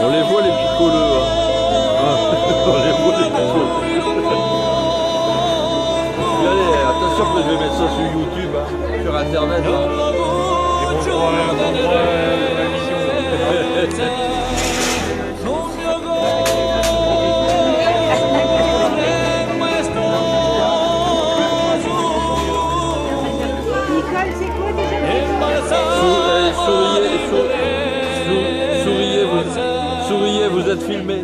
On les voit les picoleux, hein. On les voit les picoleux. Allez, attention que je vais mettre ça sur YouTube, hein, sur internet. Hein. Nicole, c'est quoi déjà? Souriez, vous êtes filmé.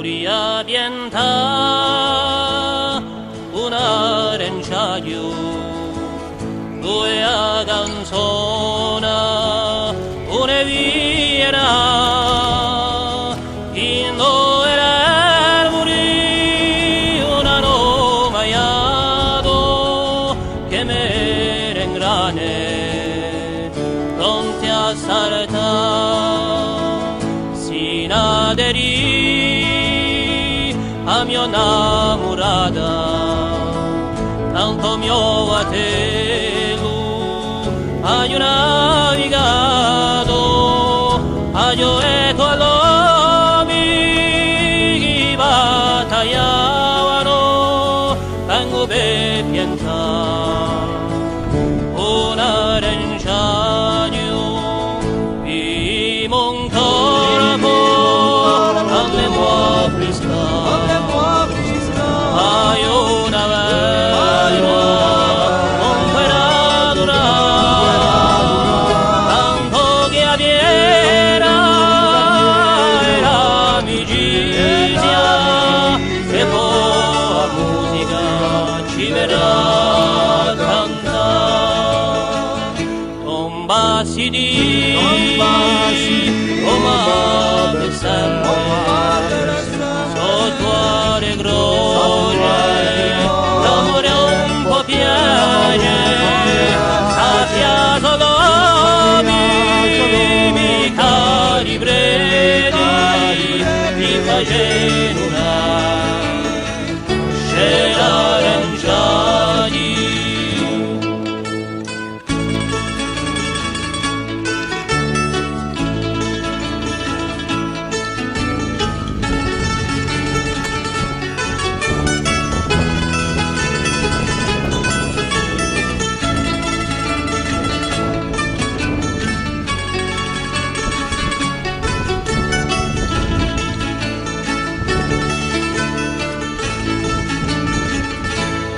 우리 아비엔타 un'arenciaio due aganzona une viera in due arbori un aromaiato che merengrane pronti a saltare si naderì a mio namorada, tanto mio a te ayo navigado, ayo eto alomi batallavano, tango be pianta, una renciadio, i moncorpo, alle mua frisca, ayo navegano, con peradura, tanto che avviera era amicizia, e poi la musica ci verrà a cantare. Tombassi di Roma per sempre, sotto le grotte, l'amore un po' piace, sappia solo mi cari bredi, ti facendo una scena aranciati.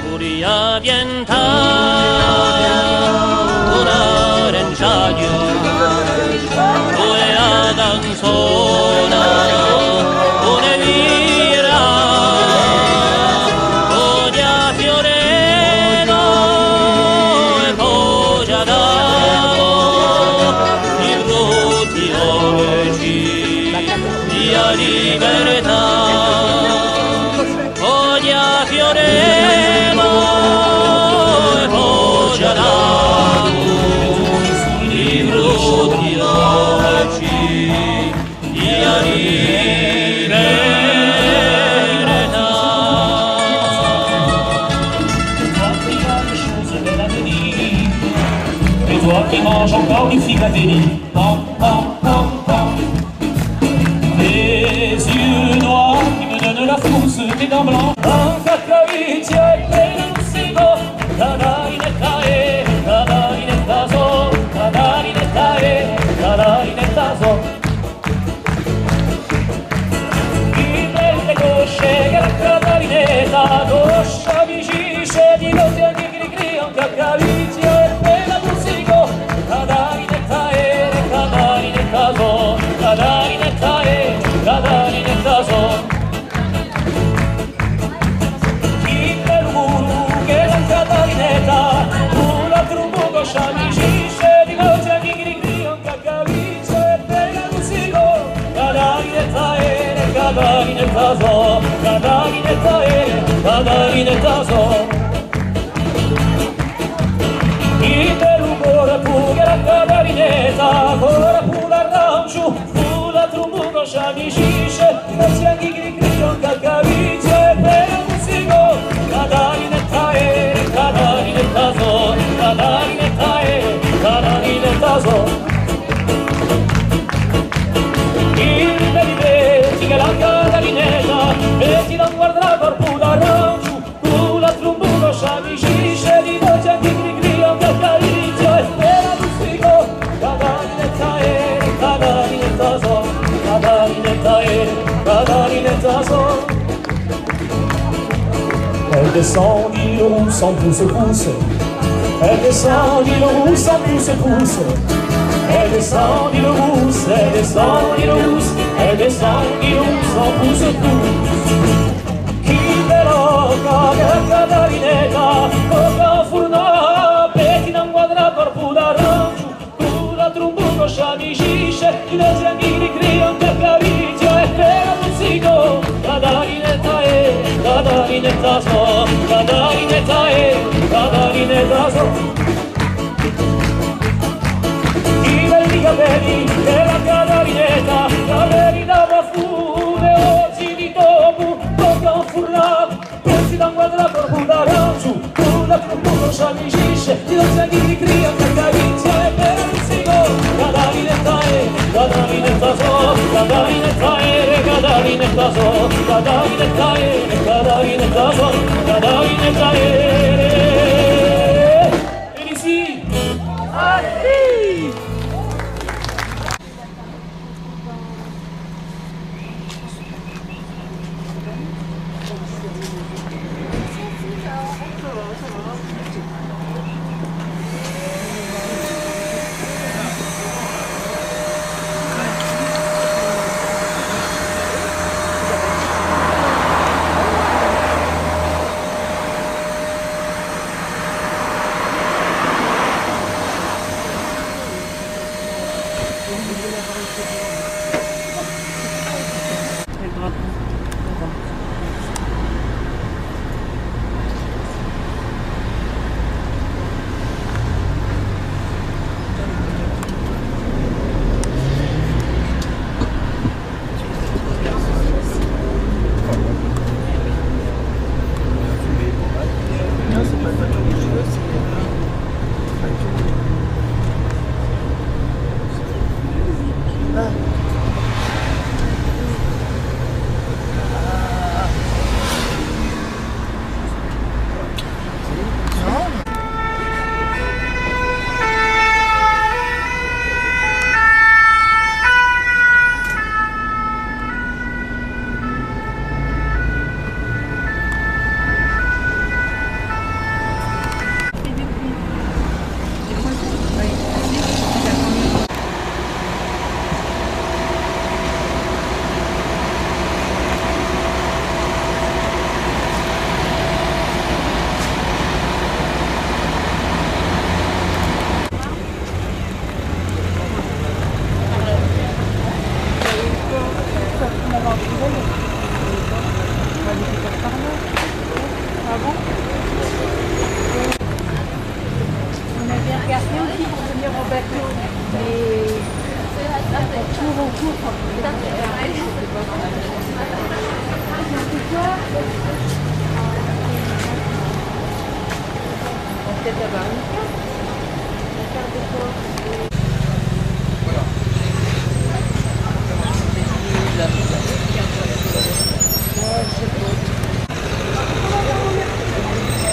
Furia piantata, una renciaio, due adanzona, una vira, odia fioreno e poi davo, i brutti oggi, via libertà, odia fioreno e poi davo, i brutti oggi, via libertà. Et toi qui manges encore du figateli, pam, pam, pam, pam. Tes yeux noirs qui me donnent la frousse, tes dents blanches. Un cacahuitier et un cigo, cadarinettae, cadarinettaso, cadarinettae, cadarinettaso. In belle cosce che la cadarinetta, coscia vicisce di lotti a gri un cacahuitier e la musico, cadarinettae, cadarinettaso, cadarinettae, cadarinettaso. In bel muro che la cadarinetta, una trumbuco sciamicisce di lotti a gri un cacahuitier e la musico, cadarinettae, cadarinettaso, cadarinettae, cadarinettaso. Il rumore pure la cadarinetta, ora pure arrancio, la trumbuco sciamicisce, la cianghi griglion cacavice, per il musico, cadarinettae, cadarinettaso, cadarinettae, cadarinettaso. Il vedi che la cadarinetta, vedi non guarda corpo d'arrancio, la trumbuco sciamicisce, di noi cianghi griglion cacavice, per il musico, cadarinettae, cadarinettaso, cadarinettae, cadarinettaso. Elle descend l'île rousse en pousse-pousse, elle descend l'île rousse en pousse-pousse, elle descend l'île rousse, elle descend l'île rousse, elle descend l'île rousse en pousse-pousse. Chi te loca che la cadarinetta, coca furna, petti non guadra corpo d'arrancio, tu la trumbuco sciamicisce, i leggeri criano che cavicchio e per la musico, cadarinettae, cadarinettaso, cadarinettae, cadarinettaso. I belli capelli della cadarinetta, la verità va fuori oggi di dopo, tocca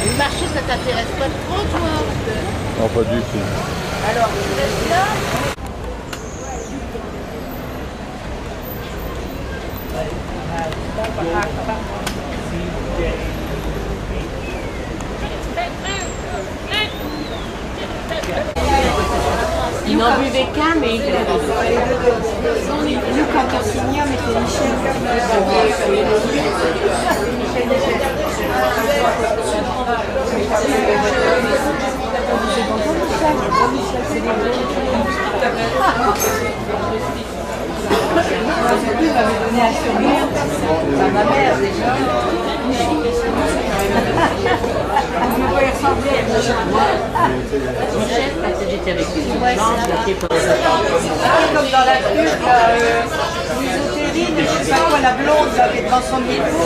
Le marché, ça t'intéresse pas trop, toi? Non, pas du tout. Alors, tu restes là? Ils n'en buvaient qu'un, mais ils buvaient. Nous, quand on signait, on mettait Michel. Il m'avait donné un surnom à ma mère déjà. Je me voyais ressembler à Michel, parce que j'étais avec lui. comme dans la pub, Louise-Otérine, je sais pas quoi, la blonde là, qui est dans son micro,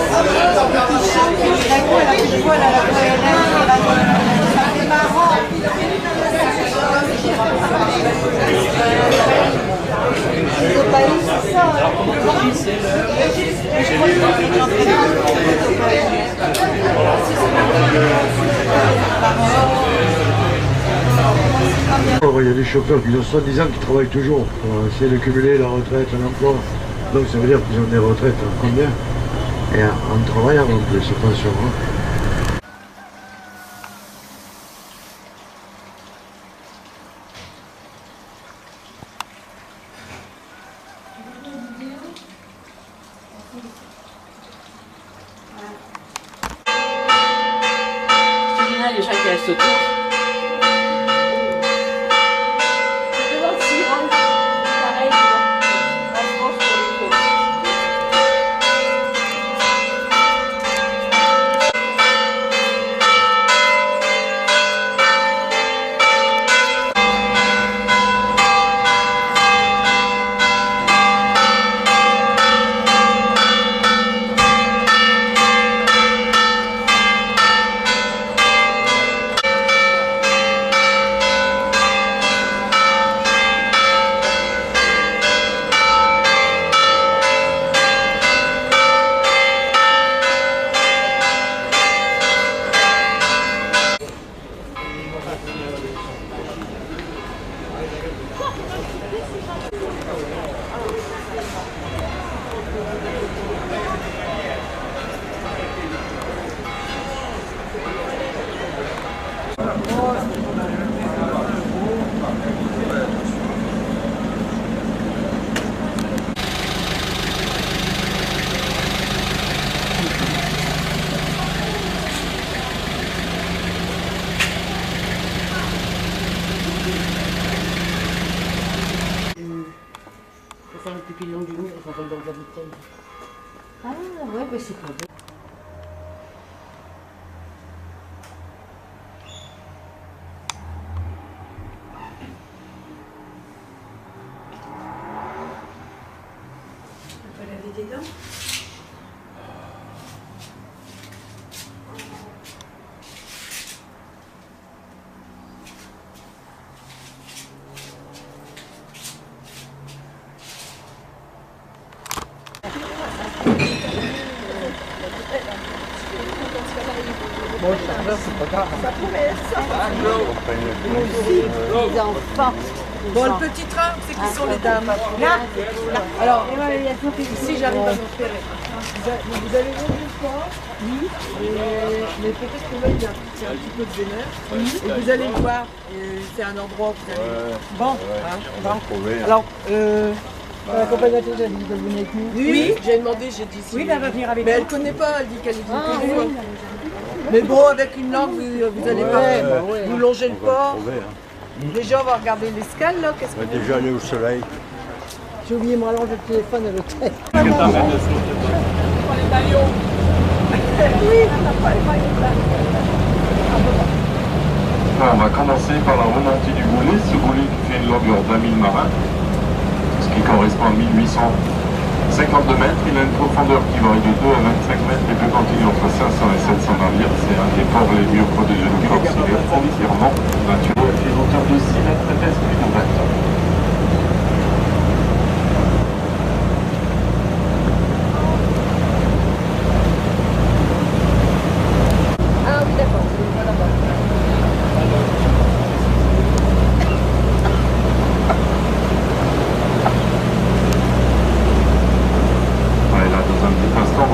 qui chante, et d'un coup elle a plus de voix, elle a la voix hélène, ça fait marrant. C'est pas eu, c'est ça. Je crois qu'il est en train Il y a des chauffeurs qui ont soi-disant qui travaillent toujours pour essayer de cumuler la retraite, l'emploi. Donc ça veut dire qu'ils ont des retraites combien? Et en travaillant en plus, attention. Tu diras les gens qui restent autour. Ah ouais, bah c'est pas bien. On peut laver des dents. Les enfants. Bon, le petit train, c'est qui sont les dames? Là. Alors, ici, j'arrive à me repérer. Vous allez voir une fois? Oui. Mais peut-être que là, il y a un petit peu de vénère. Oui. Et vous allez le voir. C'est un endroit où vous allez... Bon, bon. Alors, L'accompagnatrice a dit qu'elle venait avec nous. oui, j'ai demandé, j'ai dit si. Oui, elle va venir avec Mais nous. elle connaît pas, elle dit qu'elle est venue une fois. Mais bon, avec une langue, vous allez pas. Vous longez le port. Déjà, on va regarder l'escale, là. Qu'est-ce que Déjà aller au soleil. J'ai oublié mon allonge de téléphone à l'hôtel. On va commencer par la remontée du goulet, ce goulet qui fait une longueur d'1000 marins, ce qui correspond à 1852 mètres. Il a une profondeur qui varie de 2 à 25 mètres et peut continuer entre 500 et 700 navires. C'est un des ports les mieux protégés de Corse. Il est entièrement naturel. Il fait une hauteur de 6 mètres et pèse plus de 20 tonnes.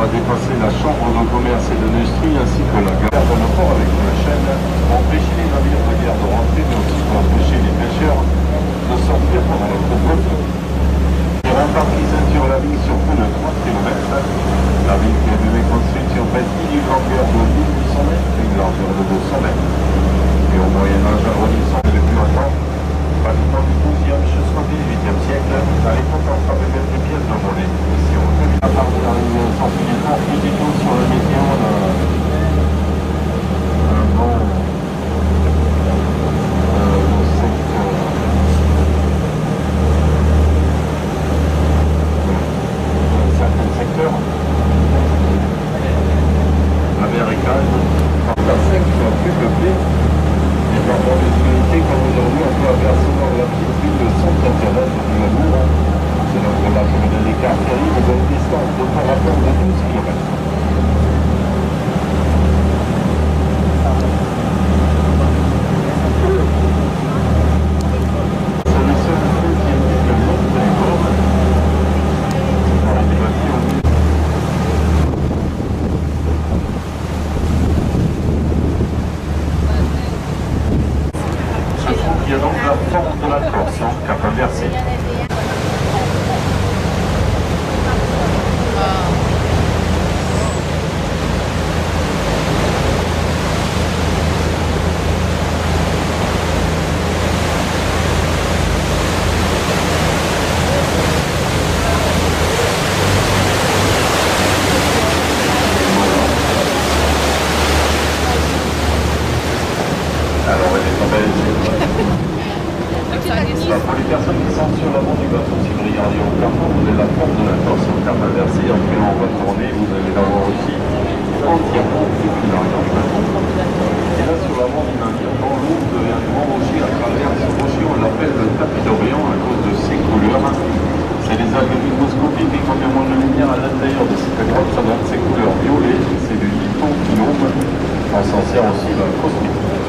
Dépasser la chambre de commerce et d'industrie ainsi que la gare de le port avec une chaîne pour empêcher les navires de guerre de rentrer, mais aussi pour empêcher les pêcheurs de sortir pendant le couvre-feu. Les remparts qui ceinturent la ville sur plus de 3 km. La ville qui a été construite sur bâtie d'une longueur de 1800 mètres et une largeur de 200 mètres. Et au Moyen-Âge, la Renaissance est le plus longtemps, pratiquement du 12e jusqu'au 18e siècle. À l'époque, on frappait même des pièces de monnaie. Ici, on peut à part de l'arrivée au centre du port, plus du tout sur le météo, un bon certains secteurs. La mer est calme, par personnes qui sont plus peuplées, et par des unités comme aujourd'hui, on peut apercevoir la petite ville de Saint-Internet de Lamour. C'est notre lac de l'écart terrible de une distance de par rapport de 12 km. C'est le seul fleuve qui indique le nom de l'école. Dans l'animation. Il y a donc la forme de la Corse, cap inversé. Alors, elle est pas belle. Pour les personnes qui sont sur l'avant du bateau, si vous regardez au plafond, vous avez la forme de la Corse au cap inversé. Après, on va tourner, vous allez la voir aussi entièrement depuis l'arrière du bateau. Et là, sur l'avant du navire, dans l'eau, vous avez un grand rocher à travers. Ce rocher, on l'appelle le tapis d'Orient à cause de ses couleurs. C'est les algues microscopiques et quand il y a moins de lumière à l'intérieur de cette grotte, ça donne ses couleurs violettes. C'est du lithoquinome. On s'en sert aussi dans le cosmétique.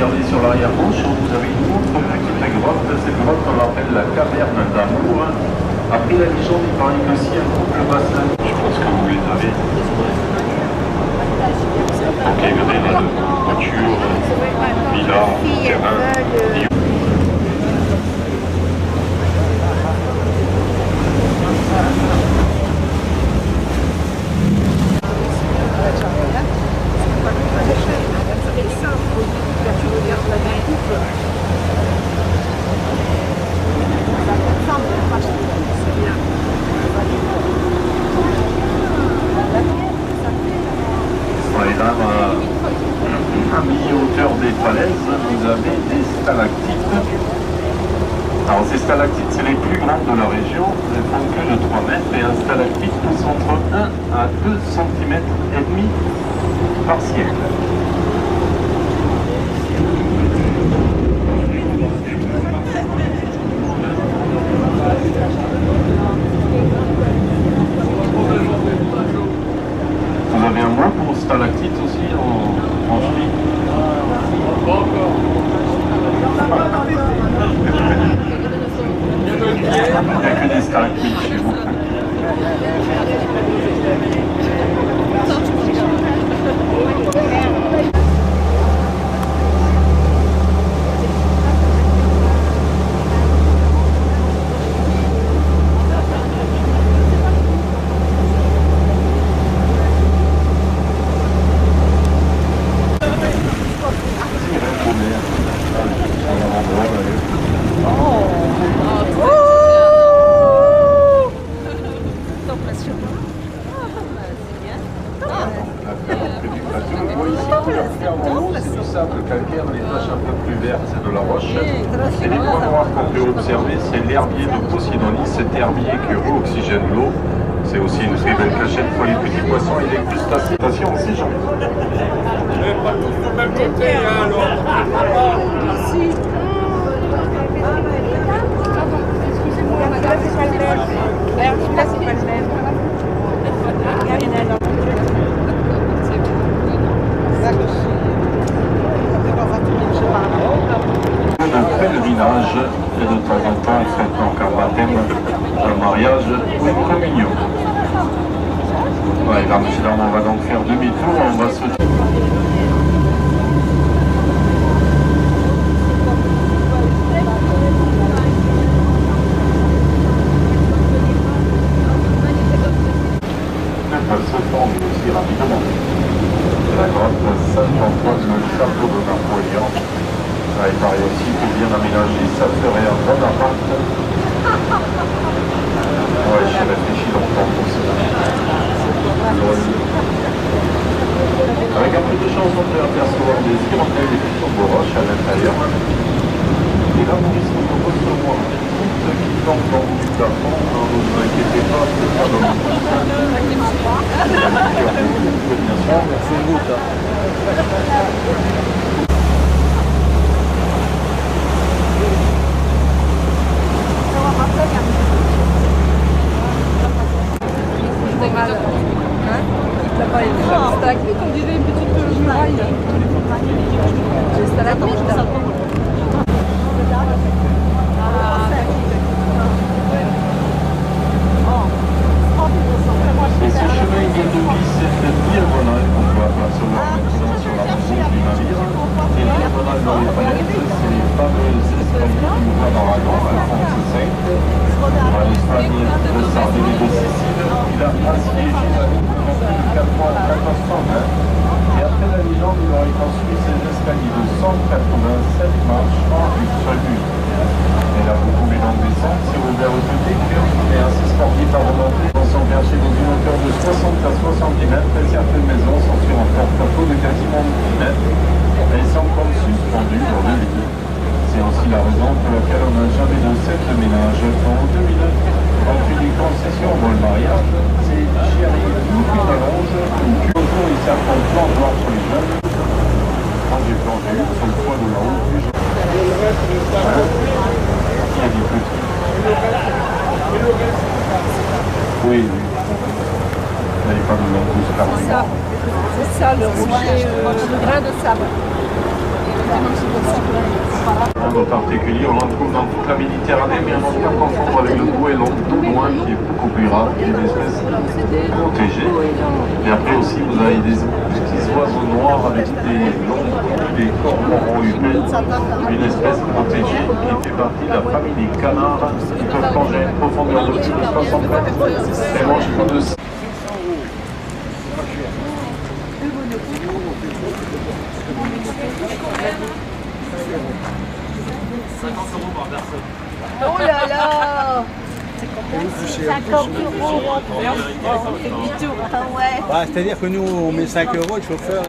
regardez sur l'arrière gauche, vous avez une autre petite grotte. Cette grotte, on l'appelle la caverne d'amour. Après la légende, il paraît que si un couple passe là, je pense que vous les avez. Donc il y avait là de voitures, villas, terrains. À mi-hauteur des falaises, vous avez des stalactites. Alors ces stalactites, c'est les plus grandes de la région, elles font que de 3 mètres, et un stalactite pousse entre 1 à 2 cm et demi par siècle. Vous avez un mot pour stalactite aussi en chimie? Il n'y a que des stalactites chez vous. Calcaire, les taches un peu plus vertes, c'est de la roche. Et les points noirs qu'on peut observer, c'est l'herbier de Posidonie, cet herbier qui oxygène l'eau. C'est aussi une très belle cachette pour les petits poissons et les crustacés. Attention, on sait jamais. Pas tous du même côté, hein, alors. Excusez-moi, madame, c'est pas le même. Alors, là, c'est pas le même. De pèlerinage et de temps en temps, faites donc un baptême, un mariage ou une communion. Ouais, là, on va donc faire demi-tour, on va se... se former aussi rapidement. La grotte Saint-Antoine, le château de Napoléon. Là, il paraît aussi que bien aménagé, ça ferait un bon appart. Ouais, j'ai réfléchi longtemps pour ça. Avec un peu de chance, on peut apercevoir des hirondelles et des tombeaux roches à l'intérieur. Et là, vous risquez de recevoir des gouttes qui tombent dans du plafond. Ne vous inquiétez pas, c'est pas dans le fond. C'est une goutte. Stalactite, on dirait une petite muraille. C'est stalactite. Et ce chemin il vient de vie, cette diagonale qu'on peut apercevoir maintenant sur la bouche du navire. Et la diagonale dans les falaises, c'est les fameux escaliers qui nous vont dans la grande Alphonse V, à l'Espagne de Sardaigne et de Sicile. Il a assiégé la ville pendant plus de 4 mois en 1420. Et après la légende, il aurait construit ces escaliers de 187 marches en une seule nuit. Et là, vous pouvez donc descendre si vous ouvert le côté, et ainsi sportif à remonter. Ils sont perchés dans une hauteur de 60 à 70 mètres, et certaines maisons sont sur un porte-plateau de quasiment 10 mètres, et elles sont comme suspendues dans le lit. C'est aussi la raison pour laquelle on n'a jamais de set de ménage. En 2000, on fait des concessions pour le mariage, c'est chéri, une allonge, une cure, ils servent un plan blanc pour les jeunes. Quand j'ai plongé sur le toit de la haute du jour. Il y a des petits. Oui, oui. Il n'y a pas de long pouce par C'est ça, le rocher, le grain de sable. En particulier, on en trouve dans toute la Méditerranée, mais on ne pas confondre avec le goéland daunois qui est beaucoup plus rare, qui est une espèce protégée. Et après aussi, vous avez des petits oiseaux noirs avec des corps marrons humains, une espèce protégée qui fait partie de la famille des canards qui peuvent plonger à une profondeur de plus de 60 mètres et mangent plus de 6. Oh là là 50 euros. On fait demi-tour. Ah ouais. Bah, c'est-à-dire que nous, on met 5 euros, le chauffeur.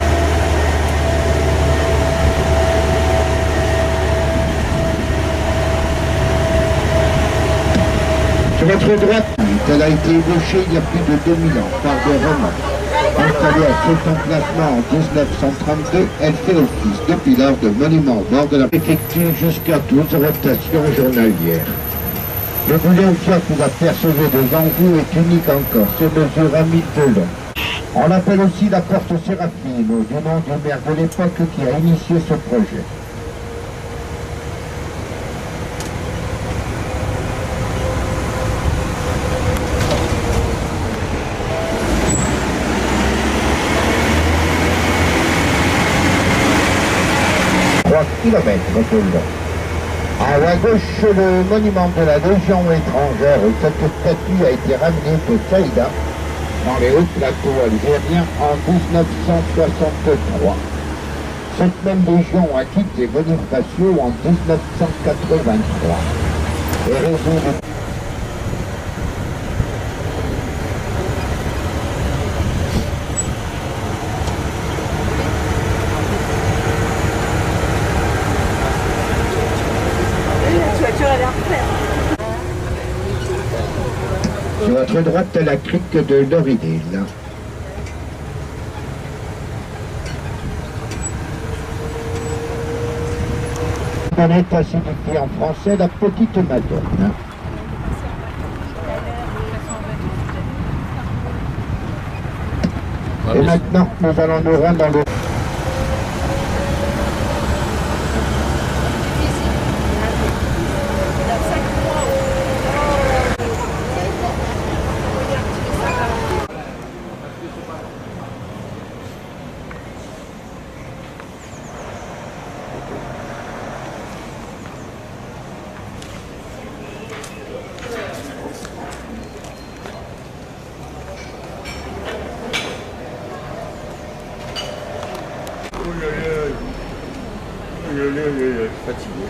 Sur votre droite, elle a été ébauchée il y a plus de 2000 ans par des Romains. Installée à cet emplacement en 1932, elle fait office depuis lors de monument au bord de la effectue jusqu'à 12 rotations journalières. Le bouillon que vous apercevez devant vous est unique encore, se mesure à 1000 de long. On l'appelle aussi la porte Séraphine, du nom du maire de l'époque qui a initié ce projet. Kilomètres de long. À la gauche, le monument de la Légion étrangère. Cette statue a été ramenée de Saïda, dans les hauts plateaux algériens, en 1963. Cette même légion a quitté Bonifacio en 1983. Et raison de... Sur votre droite, la crique de Loridil. On est acidité en français la petite Madone. Et maintenant, nous allons nous rendre dans le... Fatigué.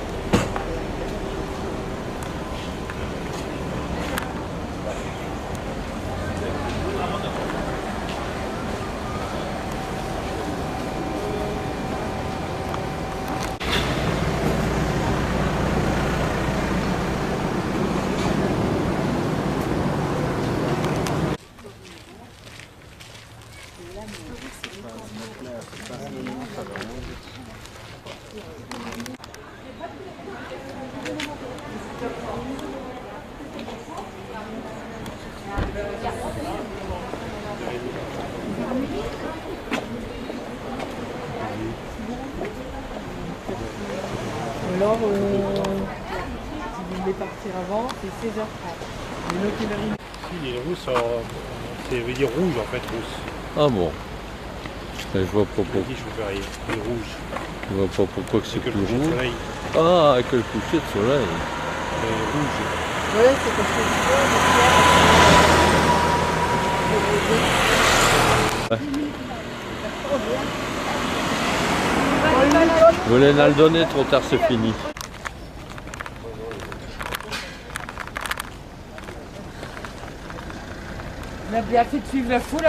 Alors, si vous voulez partir avant, c'est 16h30. Mais notez la ligne. Si, il est rousse, ça veut dire rouge en fait, rousse. Ah bon. Je vois pas pourquoi. Je dis chauffeur, il est rouge. Je vois pas pourquoi que c'est plus le coucher de rouge. soleil. Ah, avec le coucher de soleil. Rouge. Ouais, c'est parce que Je voulais le donner, trop tard c'est fini. on a bien fait de suivre la foule.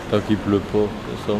Tant qu'il pleut pas, c'est ça.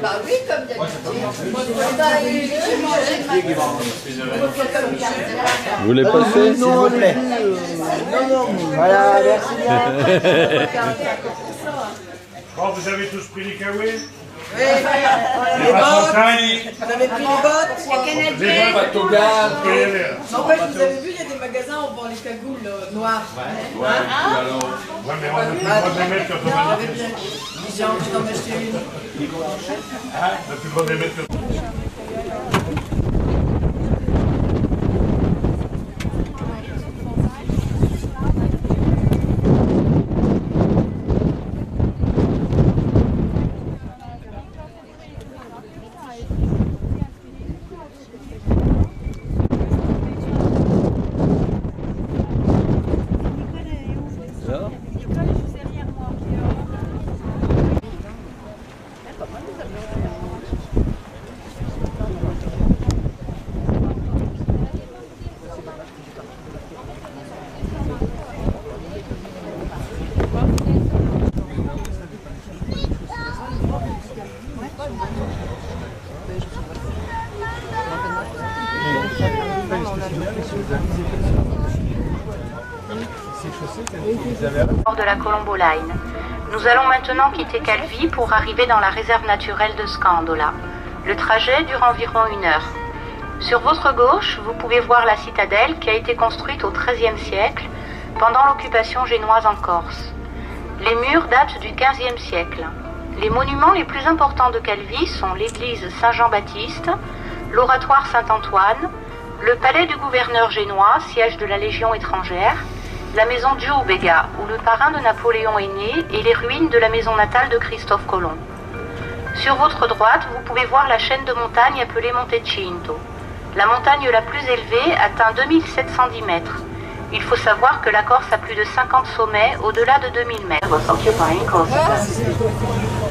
Bah oui, comme d'habitude. Vous voulez passer? S'il vous plaît. Non, voilà, merci bien. Bon, vous avez tous pris les kawaii? Oui, les bottes. Vous avez pris les bottes. En fait, vous avez vu, il y a des magasins où on vend les cagoules noires. Ouais, mais on a plus le droit de les mettre quand on va les mettre. J'ai envie d'en acheter une. On a plus le droit de les mettre quand on va les mettre. De la Colombo Line. Nous allons maintenant quitter Calvi pour arriver dans la réserve naturelle de Scandola. Le trajet dure environ 1 heure. Sur votre gauche, vous pouvez voir la citadelle qui a été construite au XIIIe siècle pendant l'occupation génoise en Corse. Les murs datent du XVe siècle. Les monuments les plus importants de Calvi sont l'église Saint-Jean-Baptiste, l'oratoire Saint-Antoine, le palais du gouverneur génois, siège de la Légion étrangère, la maison Giubega, où le parrain de Napoléon est né, et les ruines de la maison natale de Christophe Colomb. Sur votre droite, vous pouvez voir la chaîne de montagnes appelée Monte Cinto. La montagne la plus élevée atteint 2710 mètres. Il faut savoir que la Corse a plus de 50 sommets au-delà de 2000 mètres. Was occupying Corsica.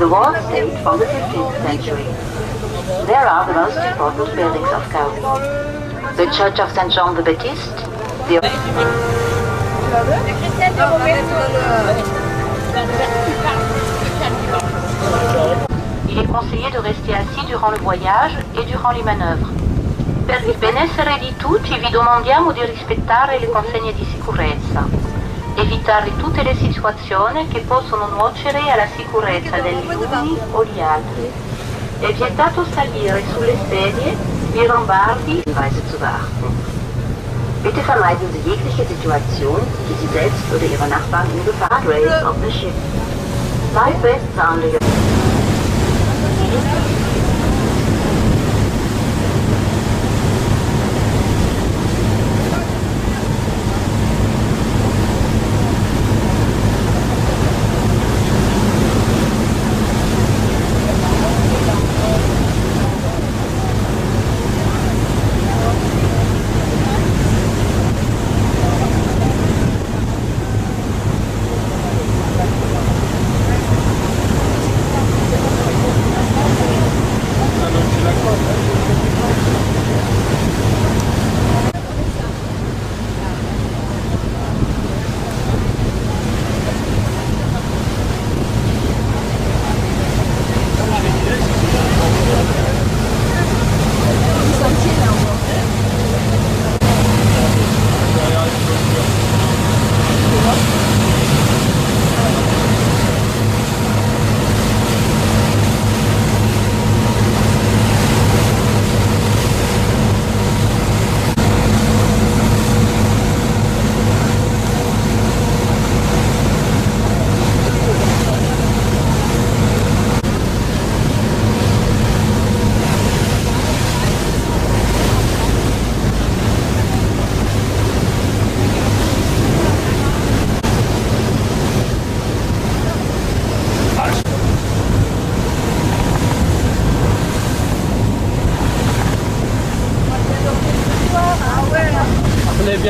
The walls date from the 15th century. There are the most important buildings of Calvi. The Church of Saint John the Baptist, the Il est conseillé de rester assis durant le voyage et durant les manœuvres. Per il benessere di tutti vi domandiamo di rispettare le consegne di sicurezza. Evitare tutte le situazioni che possono nuocere alla sicurezza degli uni o gli altri. È vietato salire sulle sedie, wie Lombardi, Hinweise zu beachten. Bitte vermeiden Sie jegliche Situation, die Sie selbst oder Ihre Nachbarn in Gefahr raise of the ship. Life vests are under your...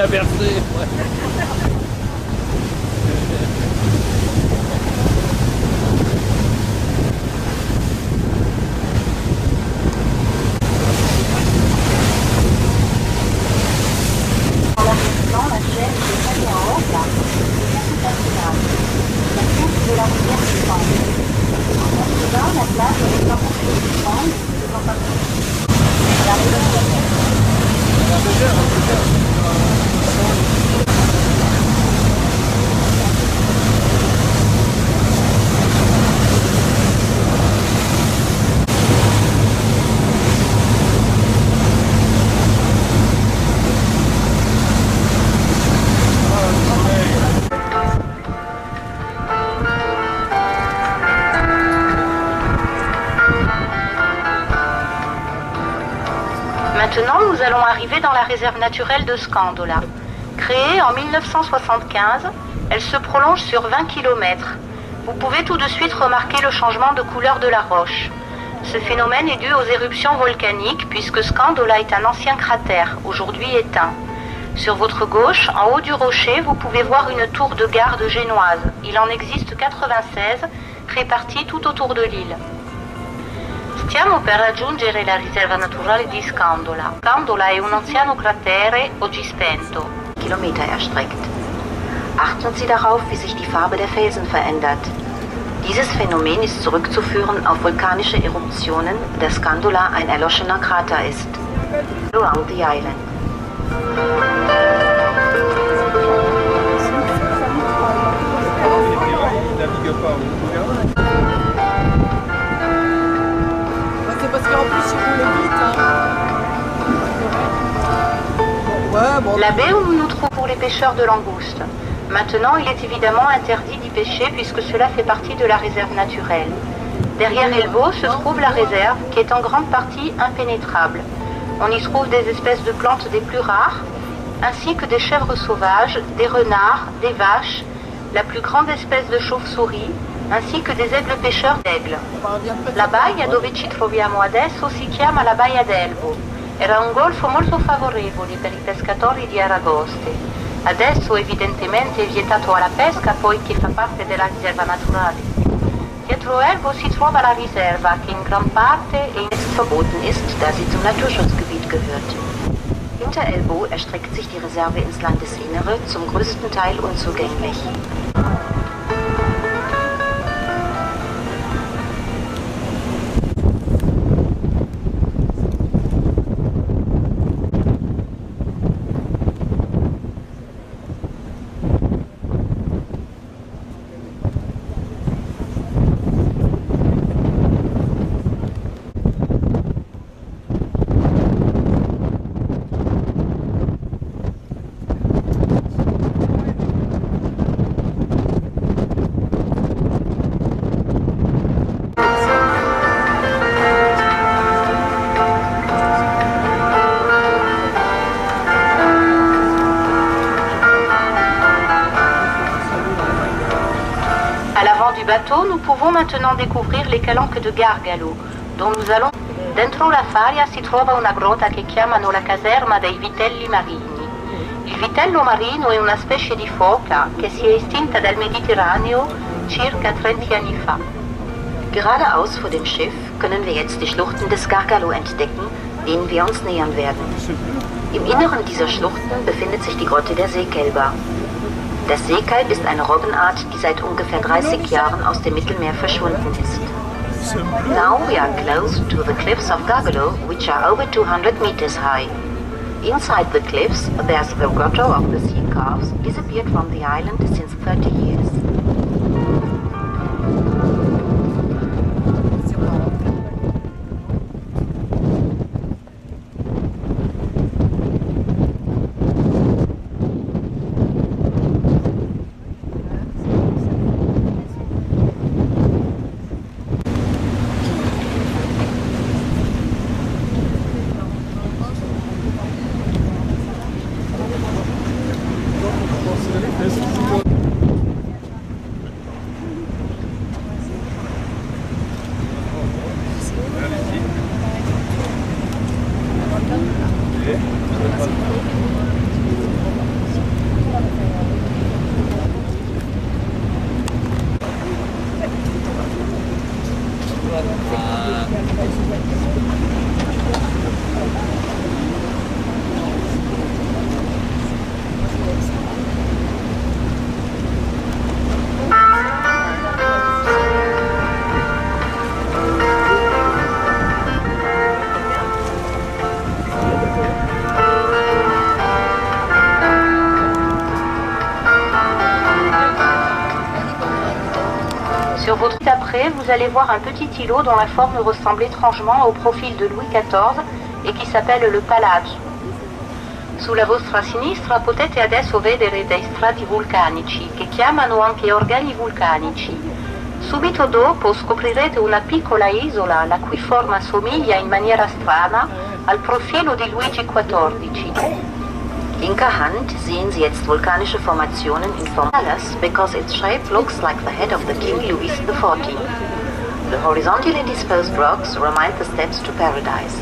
à verser. Maintenant, nous allons arriver dans la réserve naturelle de Scandola. Créée en 1975, elle se prolonge sur 20 km. Vous pouvez tout de suite remarquer le changement de couleur de la roche. Ce phénomène est dû aux éruptions volcaniques puisque Scandola est un ancien cratère, aujourd'hui éteint. Sur votre gauche, en haut du rocher, vous pouvez voir une tour de garde génoise. Il en existe 96, réparties tout autour de l'île. Stiamo per raggiungere la riserva naturale di Scandola. Scandola è un anziano cratere oggi spento. Kilometer erstreckt. Achten Sie darauf, wie sich die Farbe der Felsen verändert. Dieses Phänomen ist zurückzuführen auf vulkanische Eruptionen, da Scandola ein erloschener Krater ist. Around the island. Parce qu'en plus, il roule vite. Ouais, bon. La baie où nous nous trouvons pour les pêcheurs de langoustes. Maintenant, il est évidemment interdit d'y pêcher puisque cela fait partie de la réserve naturelle. Derrière Elbow se trouve la réserve qui est en grande partie impénétrable. On y trouve des espèces de plantes des plus rares, ainsi que des chèvres sauvages, des renards, des vaches, la plus grande espèce de chauve-souris, ainsi que des aigles pêcheurs d'aigles. La baia dove ci troviamo adesso si chiama la Baia d'Elbow. Era un golfo molto favorevole per i pescatori di Aragoste. Adesso evidentemente è vietato alla pesca poiché fa parte della riserva naturale. Dietro Elbow si trova la riserva che in gran parte verboten ist, da sie zum Naturschutzgebiet gehört. Hinter Elbow erstreckt sich die Reserve ins Landesinnere, zum größten Teil unzugänglich. Nous pouvons maintenant découvrir les calanques de Gargalo, dont nous allons. Dentro la faria si trova una grotta che chiamano la caserma dei vitelli marini. Il vitello marino è una specie di foca che si è estinta dal Mediterraneo circa 30 anni fa. Geradeaus vor dem Schiff können wir jetzt die Schluchten des Gargalo entdecken, denen wir uns nähern werden. Im Inneren dieser Schluchten befindet sich die Grotte der Seekälber. Das Seekalb ist eine Robbenart, die seit ungefähr 30 Jahren aus dem Mittelmeer verschwunden ist. Now we are close to the cliffs of Gargalo, which are over 200 meters high. Inside the cliffs, there's the grotto of the sea calves, disappeared from the island since 30 years. Sur votre après, vous allez voir un petit îlot dont la forme ressemble étrangement au profil de Louis XIV et qui s'appelle le Palazzo. Sulla vostra sinistra potete adesso vedere dei strati vulcanici che chiamano anche organi vulcanici. Subito dopo scoprirete una piccola isola la cui forma somiglia in maniera strana al profilo di Luigi XIV. Linker Hand sehen Sie jetzt vulkanische Formationen in Form Palace because its shape looks like the head of the King Louis XIV. The horizontally disposed rocks remind the steps to paradise.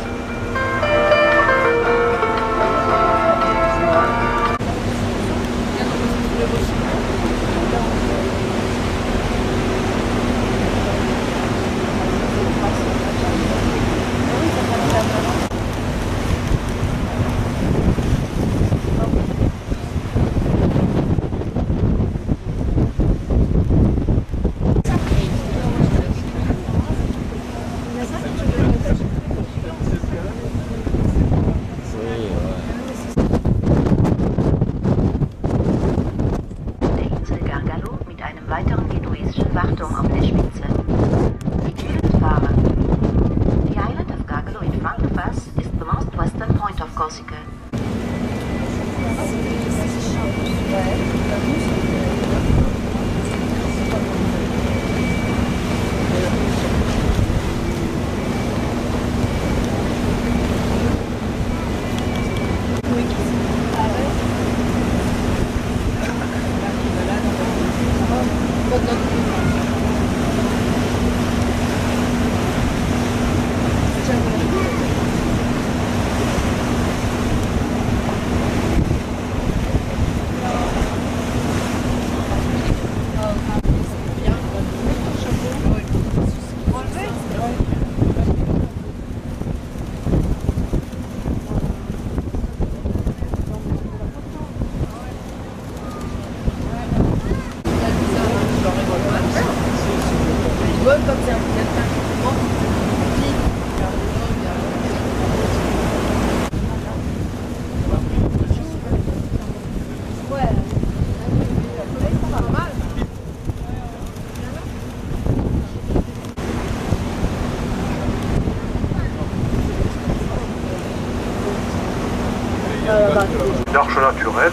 Une arche naturelle.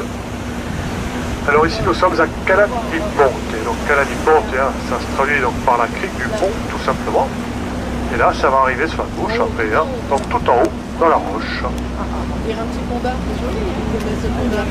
Alors ici nous sommes à Cala di Ponte. Donc Cala di Ponte, hein, ça se traduit donc par la crique du pont tout simplement. Et là ça va arriver sur la gauche après, hein, donc tout en haut dans la roche. Il y a un petit pont d'art, c'est joli, ce pont d'art.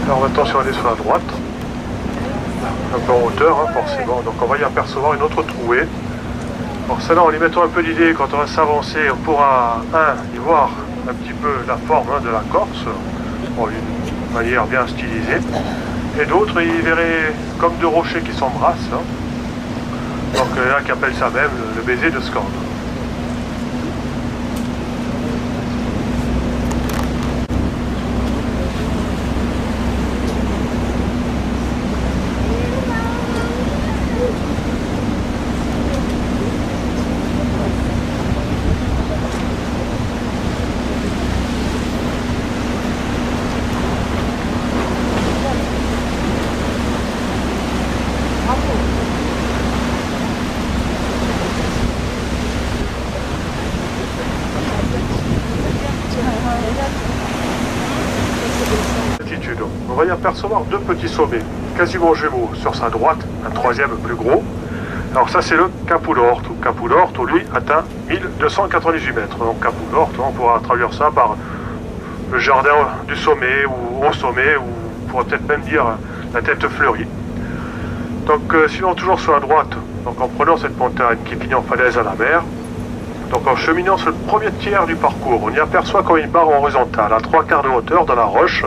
Alors maintenant si on est sur la droite, un peu en hauteur hein, forcément, donc on va y apercevoir une autre trouée. Alors celle-là, en lui mettant un peu d'idée, quand on va s'avancer, on pourra y voir un petit peu la forme hein, de la Corse, d'une manière bien stylisée, et d'autres y verraient comme deux rochers qui s'embrassent, hein. Donc il y en a qui appellent ça même le baiser de Scande. On va y apercevoir deux petits sommets, quasiment jumeaux. Sur sa droite, un troisième plus gros. Alors ça c'est le Capo d'Orto. Capo d'Orto, lui, atteint 1298 mètres. Donc Capo d'Orto, on pourra traduire ça par le jardin du sommet, ou au sommet, ou on pourrait peut-être même dire la tête fleurie. Donc sinon toujours sur la droite, donc en prenant cette montagne qui finit en falaise à la mer, donc en cheminant sur le premier tiers du parcours, on y aperçoit comme une barre horizontale à 3/4 de hauteur dans la roche.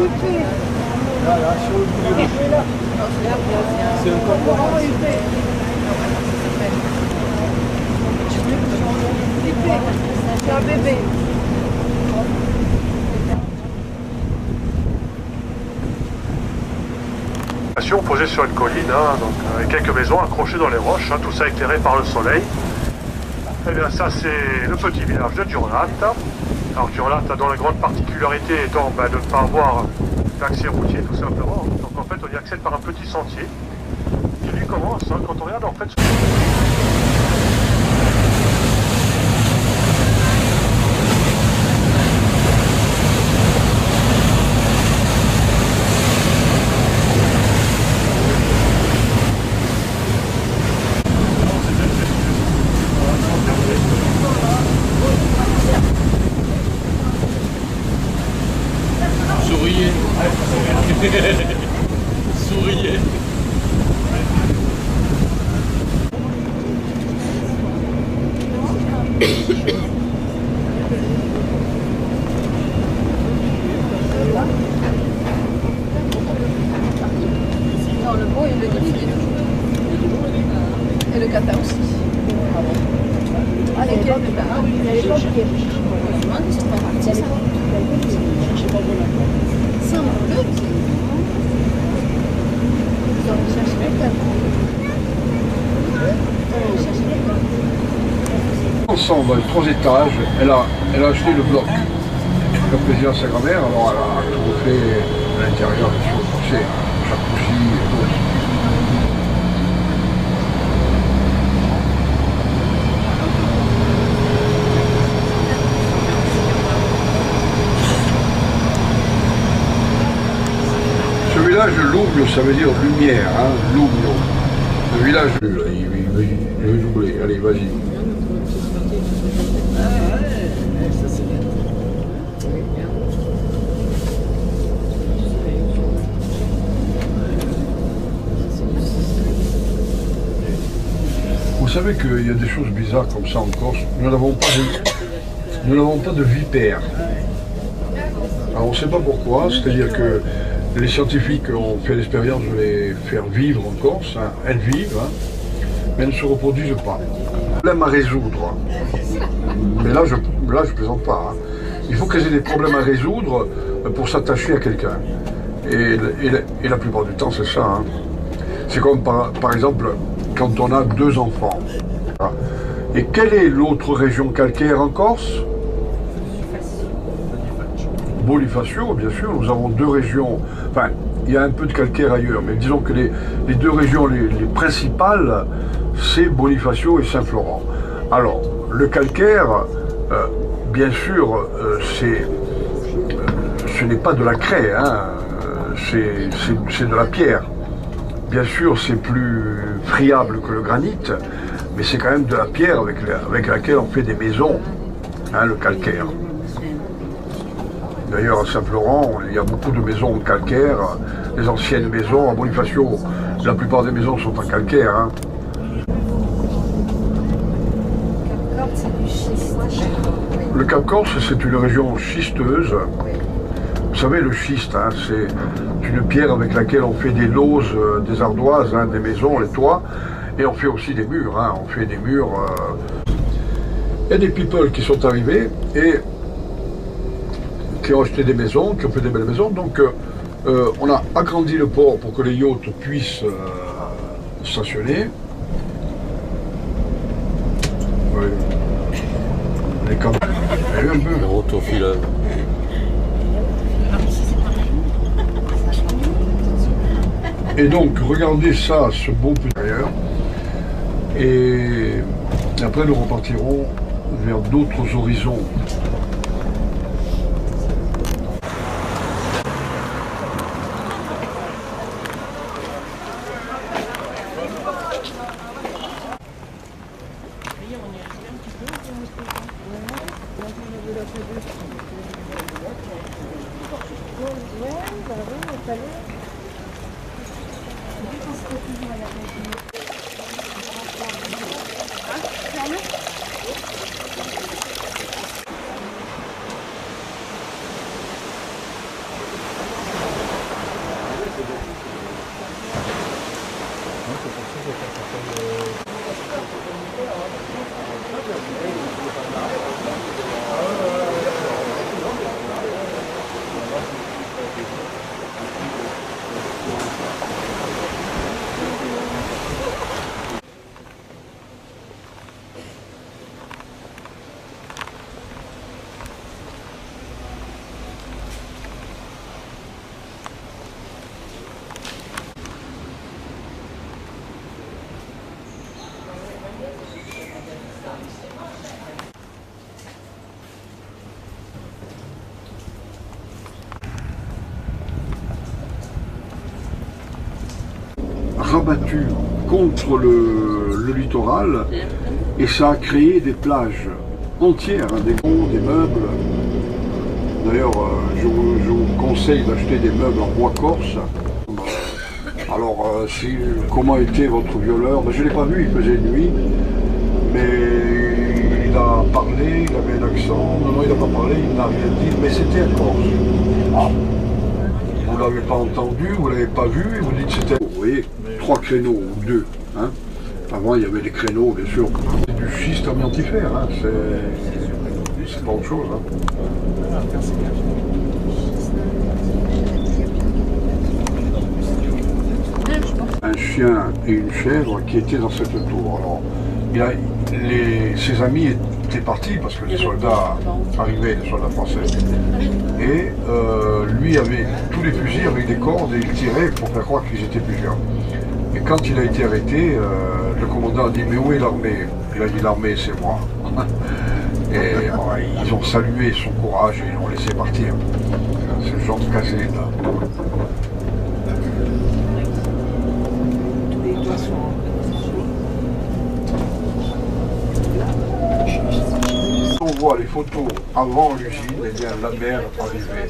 épais. Là, sur le coup de épais, là. C'est un corps. Épais. Épais. C'est un bébé. Posée sur une colline, hein, donc, avec quelques maisons accrochées dans les roches, hein, tout ça éclairé par le soleil. Et bien ça c'est le petit village de Durlat. Alors Durlat a dans la grande particularité étant de ne pas avoir d'accès routier tout simplement. Donc en fait on y accède par un petit sentier qui lui commence, hein, quand on regarde en fait... Souriez. Souriez. Non, le beau et le défilé. Et le kata aussi. Ah, lesquels de là? Il y a les pommes qui ils sont pas partis, ça. C'est un bleu. Ils ont cherché quelqu'un. Ensemble, 3 étages, elle a acheté le bloc. Comme plaisir à sa grand-mère, alors elle a tout refait à l'intérieur, bien sûr, c'est jacuzzi et tout. Ce village Lugno, ça veut dire lumière, hein, Lugno. Le village, il veut doubler, allez, vas-y. Vous savez qu'il y a des choses bizarres comme ça en Corse. Nous n'avons pas de vipères. Alors on ne sait pas pourquoi, c'est-à-dire que les scientifiques ont fait l'expérience de les faire vivre en Corse, hein. Elles vivent, hein, mais elles ne se reproduisent pas. Problème à résoudre. Mais là je plaisante pas. Hein. Il faut qu'elles aient des problèmes à résoudre pour s'attacher à quelqu'un. Et la plupart du temps c'est ça. Hein. C'est comme par exemple quand on a 2 enfants. Et quelle est l'autre région calcaire en Corse? Bonifacio, bien sûr, nous avons 2 régions, enfin, il y a un peu de calcaire ailleurs, mais disons que les 2 régions les principales, c'est Bonifacio et Saint-Florent. Alors, le calcaire, bien sûr, ce n'est pas de la craie, hein, c'est de la pierre. Bien sûr, c'est plus friable que le granit, mais c'est quand même de la pierre avec laquelle on fait des maisons, hein, le calcaire. D'ailleurs, à Saint-Florent, il y a beaucoup de maisons en calcaire, les anciennes maisons. À Bonifacio, la plupart des maisons sont en calcaire. Hein. Le Cap Corse, c'est une région schisteuse. Vous savez, le schiste, hein, c'est une pierre avec laquelle on fait des lauses, des ardoises, hein, des maisons, les toits, et on fait aussi des murs. Hein, on fait des murs. Il y a des people qui sont arrivés et qui ont acheté des maisons, qui ont fait des belles maisons. Donc on a agrandi le port pour que les yachts puissent stationner. Oui. Les camps. Il y a eu un peu. Rotofilage. Et donc, regardez ça, ce beau petit ailleurs. Et après, nous repartirons vers d'autres horizons. rabattu contre le littoral et ça a créé des plages entières, hein, des ponts, des meubles. D'ailleurs, je vous conseille d'acheter des meubles en bois corse. Alors, comment était votre violeur? Ben, je ne l'ai pas vu, il faisait nuit, mais il a parlé, il avait un accent. Non, il n'a pas parlé, il n'a rien dit, mais c'était un Corse. Ah. Vous ne l'avez pas entendu, vous ne l'avez pas vu, et vous dites c'était... Vous voyez, 3 créneaux, ou 2. Hein. Avant, il y avait des créneaux, bien sûr. C'est du schiste amiantifère, hein. C'est pas autre chose. Hein. Un chien et une chèvre qui étaient dans cette tour. Alors, ses amis étaient partis parce que les soldats arrivaient, les soldats français. Et lui avait tous les fusils avec des cordes et il tirait pour faire croire qu'ils étaient plusieurs. Et quand il a été arrêté, le commandant a dit « Mais où est l'armée ?» Il a dit « L'armée, c'est moi. » Et ils ont salué son courage et ils l'ont laissé partir. C'est le genre de casé là. On voit les photos avant l'usine, et bien la mer arrivait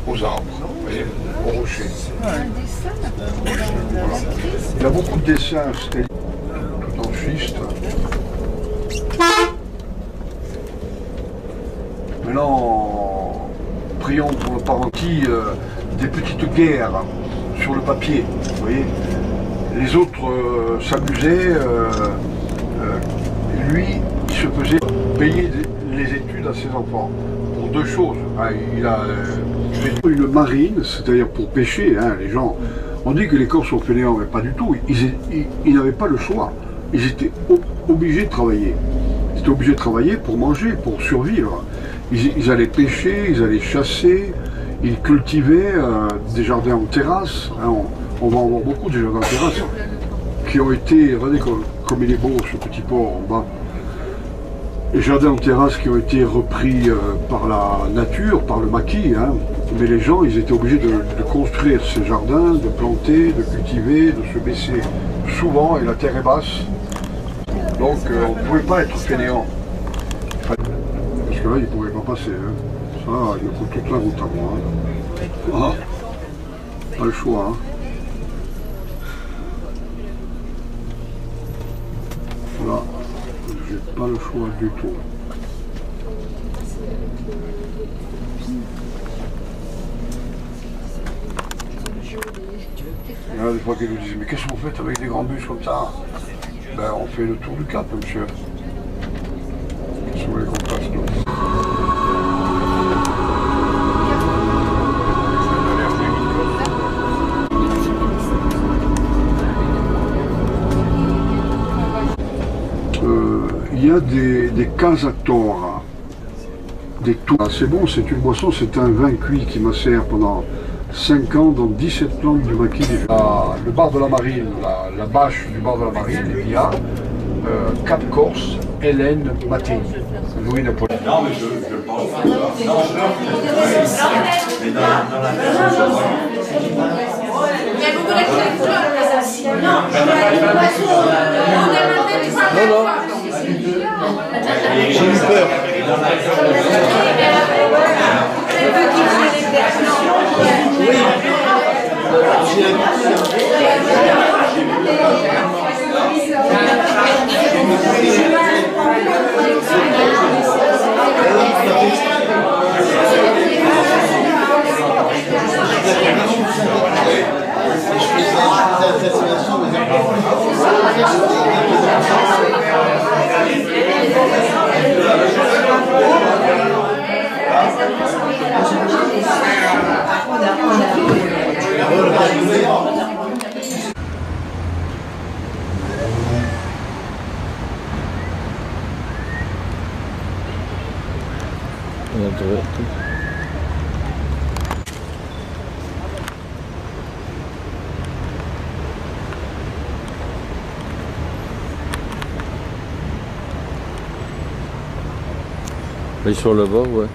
aux arbres, vous voyez, aux rochers. Voilà. Il y a beaucoup de dessins, c'était tout en schiste. Maintenant, prions pour le parenti des petites guerres sur le papier, vous voyez. Les autres s'amusaient, lui, il se faisait payer les études à ses enfants pour 2 choses. Hein, il a une marine, c'est-à-dire pour pêcher, hein, les gens. On dit que les Corses sont fainéants, mais pas du tout. Ils n'avaient pas le choix. Ils étaient obligés de travailler. Ils étaient obligés de travailler pour manger, pour survivre. Ils allaient pêcher, ils allaient chasser, ils cultivaient des jardins en terrasse. Hein, on va en voir beaucoup de jardins en terrasse qui ont été, regardez comme il est beau ce petit port en bas. Les jardins en terrasse qui ont été repris par la nature, par le maquis, hein. Mais les gens, ils étaient obligés de construire ces jardins, de planter, de cultiver, de se baisser souvent, et la terre est basse. Donc on ne pouvait pas être fainéant. Parce que là, ils ne pouvaient pas passer. Hein. Ça, il me faut toute la route à moi. Hein. Ah, pas le choix. Hein. Là, j'ai pas le choix du tout. Il y en a des fois qui nous disent, mais qu'est-ce que vous faites avec des grands bus comme ça? Ben, on fait le tour du Cap, monsieur. Qu'est-ce que vous voulez qu'on fasse, nous? Il y a des casators, des tours. C'est bon, c'est une boisson, c'est un vin cuit qui macère pendant 5 ans dans 17 plantes du maquis. Le bar de la Marine, la bâche du bar de la Marine, il y a Cap Corse, Hélène Mattei, Louis-Napoléon. Non, mais je pense pas. Non, mais dans la maison, il y a beaucoup d'actions. Non. J'ai eu peur. Mais sur le bord, ouais.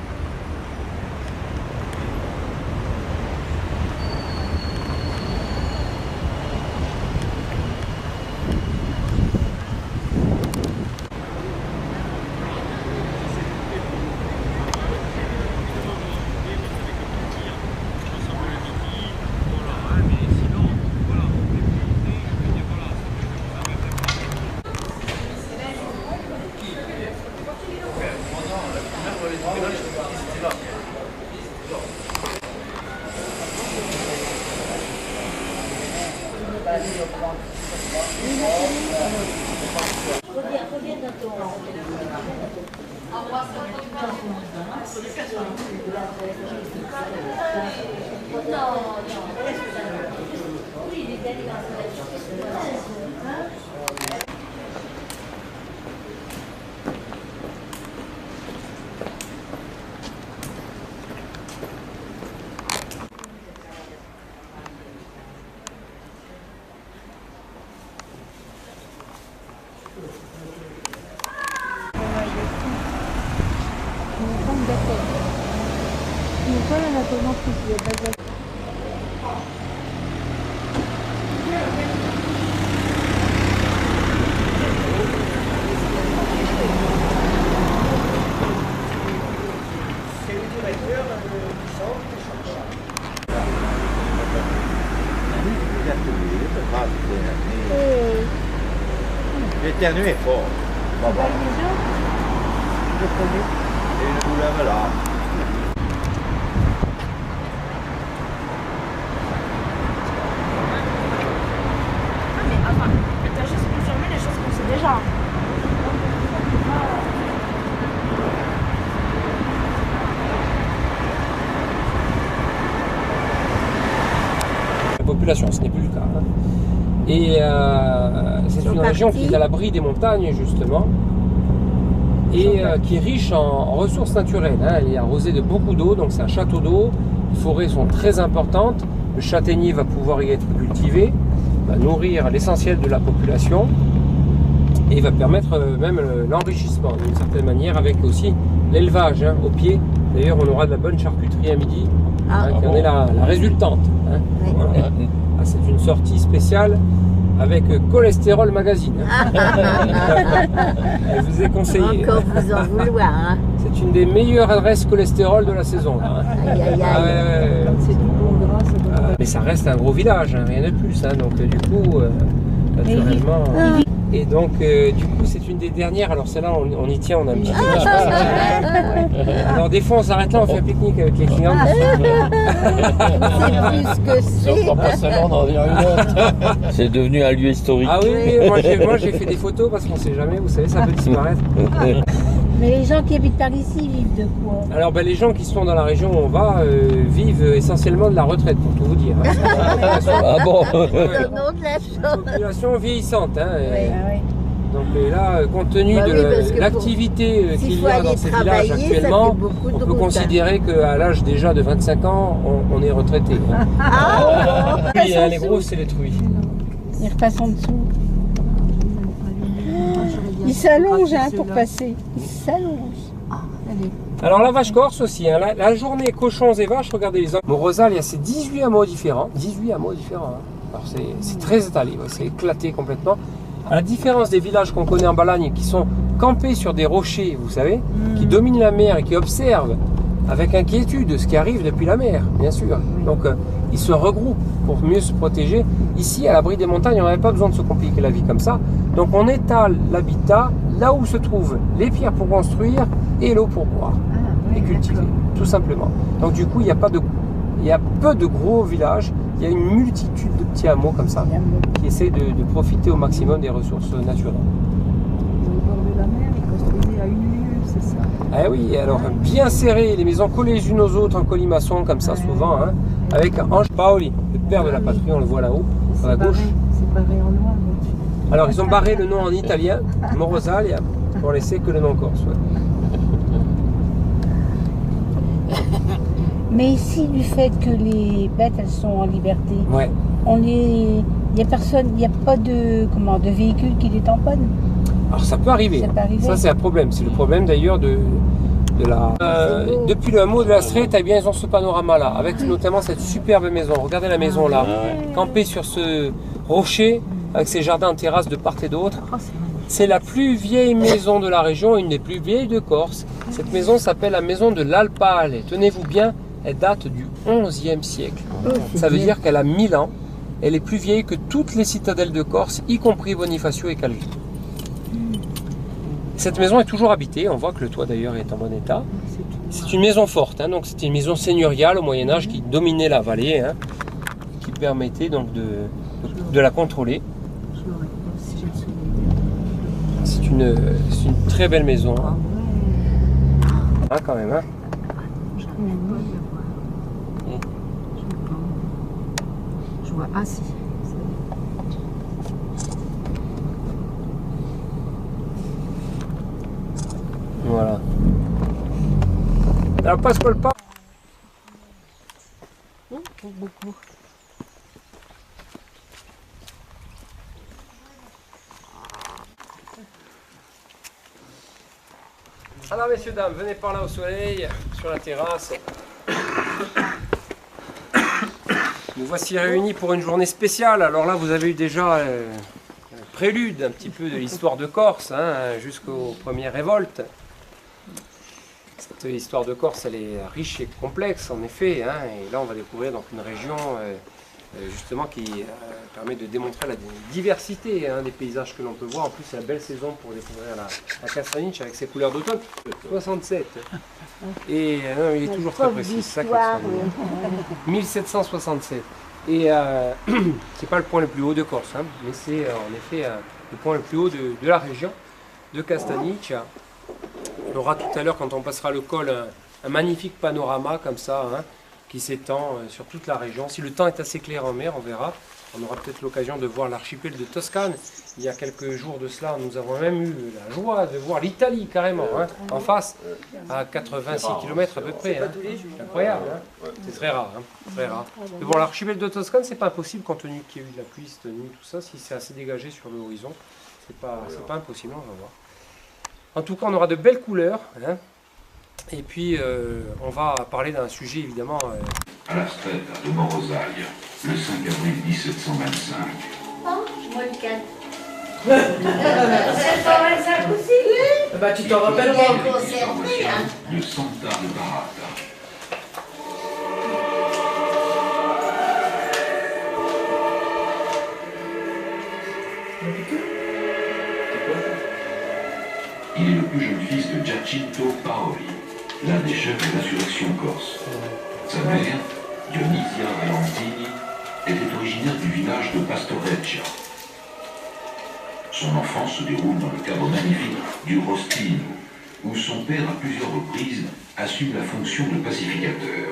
L'éternue est fort. Bon, bon. Et une douleur là. Mais enfin, t'as juste confirmé les choses qu'on sait déjà. La population, ce n'est plus le cas. Hein. Et c'est une région qui est à l'abri des montagnes, justement, et qui est riche en ressources naturelles. Hein. Elle est arrosée de beaucoup d'eau, donc c'est un château d'eau. Les forêts sont très importantes. Le châtaignier va pouvoir y être cultivé, va nourrir l'essentiel de la population et va permettre même l'enrichissement d'une certaine manière, avec aussi l'élevage hein, au pied. D'ailleurs, on aura de la bonne charcuterie à midi, qui en est la résultante. Hein. Oui. Voilà. Ah, c'est une sortie spéciale avec Cholestérol Magazine. Je vous ai conseillé. Encore vous en vouloir. Hein. C'est une des meilleures adresses cholestérol de la saison. Là, hein. Aïe, aïe, aïe. C'est du bon gras. Mais ça reste un gros village, hein, rien de plus. Hein, donc du coup, naturellement... Et donc, du coup, c'est une des dernières. Alors, celle-là, on y tient, on a un petit peu. Alors, des fois, on s'arrête là, on fait un pique-nique avec les clients. C'est plus que c'est. Si on prend pas seulement d'en dire une autre. C'est devenu un lieu historique. Ah oui, oui, moi j'ai fait des photos parce qu'on sait jamais, vous savez, ça peut disparaître. Mais les gens qui habitent par ici vivent de quoi? Alors, ben, les gens qui sont dans la région où on va vivent essentiellement de la retraite, pour tout vous dire. Hein. Ah bon? Population vieillissante. Hein, donc là, compte tenu de l'activité qu'il y a dans ces villages actuellement, on peut considérer qu'à l'âge déjà de 25 ans, on est retraité. Hein. Ah, oui, hein, les gros, c'est les truies. Ils repassent en dessous. Ils s'allongent hein, pour passer. Ils s'allongent. Alors la vache corse aussi, hein, la journée cochons et vaches, regardez les hommes. Morozal, il y a ces 18 hameaux différents. 18 hameaux différents. Hein. Alors c'est très étalé, ouais, c'est éclaté complètement. À la différence des villages qu'on connaît en Balagne, qui sont campés sur des rochers, vous savez, qui dominent la mer et qui observent avec inquiétude ce qui arrive depuis la mer, bien sûr. Donc ils se regroupent pour mieux se protéger. Ici, à l'abri des montagnes, on n'avait pas besoin de se compliquer la vie comme ça. Donc on étale l'habitat là où se trouvent les pierres pour construire et l'eau pour boire et cultiver, tout simplement. Donc du coup, il y a peu de gros villages, il y a une multitude de petits hameaux comme ça qui essaient de profiter au maximum des ressources naturelles. Au bord de la mer, ils construisaient à une lieue, c'est ça? Ah oui, alors bien serrées, les maisons collées les unes aux autres en colimaçon comme ça souvent, hein, avec Ange Paoli, le père de la patrie, on le voit là-haut, à la gauche. C'est barré en noir. Alors ils ont barré le nom en italien, Morozal, pour laisser que le nom corse. Ouais. Mais ici, du fait que les bêtes elles sont en liberté, ouais. Il n'y a personne, il n'y a pas de véhicule qui les tamponne. Alors ça peut arriver. Ça c'est un problème. C'est le problème d'ailleurs de la. Depuis le hameau de la Strette, eh bien ils ont ce panorama là, avec notamment cette superbe maison. Regardez la maison là, campée sur ce rocher, avec ses jardins en terrasse de part et d'autre. C'est la plus vieille maison de la région, une des plus vieilles de Corse. Cette maison s'appelle la maison de l'Alpale. Tenez-vous bien, elle date du XIe siècle. Ça veut dire qu'elle a 1000 ans. Elle est plus vieille que toutes les citadelles de Corse, y compris Bonifacio et Calvi. Cette maison est toujours habitée. On voit que le toit d'ailleurs est en bon état. C'est une maison forte, hein, donc c'était une maison seigneuriale au Moyen-Âge qui dominait la vallée, hein, qui permettait donc de la contrôler. C'est une très belle maison. Hein, quand même. Hein. Je vois. Ah si. Voilà. Alors passe-moi le pas. Beaucoup. Alors messieurs, dames, venez par là au soleil, sur la terrasse. Nous voici réunis pour une journée spéciale. Alors là, vous avez eu déjà un prélude un petit peu de l'histoire de Corse, hein, jusqu'aux premières révoltes. Cette histoire de Corse, elle est riche et complexe, en effet. Hein, et là, on va découvrir donc une région justement qui permet de démontrer la diversité des paysages que l'on peut voir. En plus, c'est la belle saison pour découvrir la Castaniche avec ses couleurs d'automne. 67. Et non, il est toujours très précis. Ça, 1767. Et c'est pas le point le plus haut de Corse, hein, mais c'est en effet le point le plus haut de la région de Castaniche. On aura tout à l'heure, quand on passera le col, un magnifique panorama comme ça, hein, qui s'étend sur toute la région. Si le temps est assez clair en mer, on verra. On aura peut-être l'occasion de voir l'archipel de Toscane. Il y a quelques jours de cela, nous avons même eu la joie de voir l'Italie carrément, hein, en face, à 86 km à peu près. Hein. C'est incroyable, hein. C'est très rare. Hein. Très rare. Mais bon, l'archipel de Toscane, c'est pas impossible compte tenu qu'il y a eu de la pluie cette nuit, tout ça. Si c'est assez dégagé sur l'horizon, c'est pas impossible, on va voir. En tout cas, on aura de belles couleurs. Hein. Et puis, on va parler d'un sujet évidemment... À la stretta de Morosaille, le 5 avril 1725. Oh, moi le 4. 725 aussi, oui. Bah tu t'en rappelleras. Bien conservé, hein. Le Santa de Barata. Il est le plus jeune fils de Giacinto Paoli, l'un des chefs de l'insurrection corse. Sa mère, Dionisia Valentini, était originaire du village de Pastoreccia. Son enfance se déroule dans le cadre magnifique du Rostino, où son père, à plusieurs reprises, assume la fonction de pacificateur.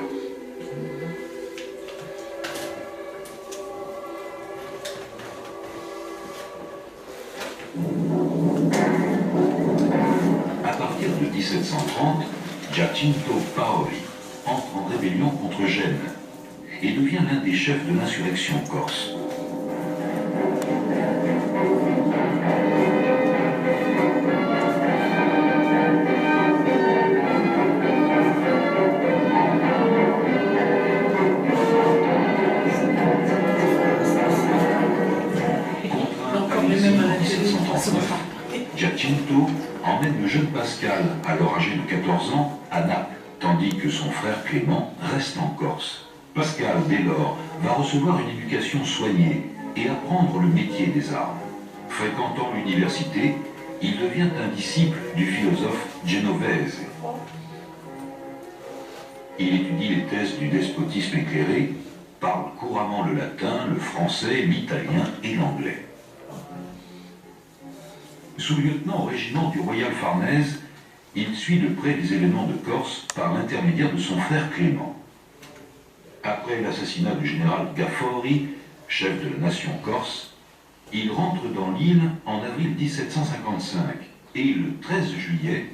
À partir de 1730, Giacinto Paoli entre en rébellion contre Gênes et devient l'un des chefs de l'insurrection corse. Giacinto emmène le jeune Pascal, alors âgé de 14 ans, à Naples, tandis que son frère Clément reste en Corse. Pascal, dès lors, va recevoir une éducation soignée et apprendre le métier des armes. Fréquentant l'université, il devient un disciple du philosophe Genovese. Il étudie les thèses du despotisme éclairé, parle couramment le latin, le français, l'italien et l'anglais. Sous-lieutenant au régiment du Royal Farnèse, il suit de près les événements de Corse par l'intermédiaire de son frère Clément. Après l'assassinat du général Gaffori, chef de la nation corse, il rentre dans l'île en avril 1755 et le 13 juillet,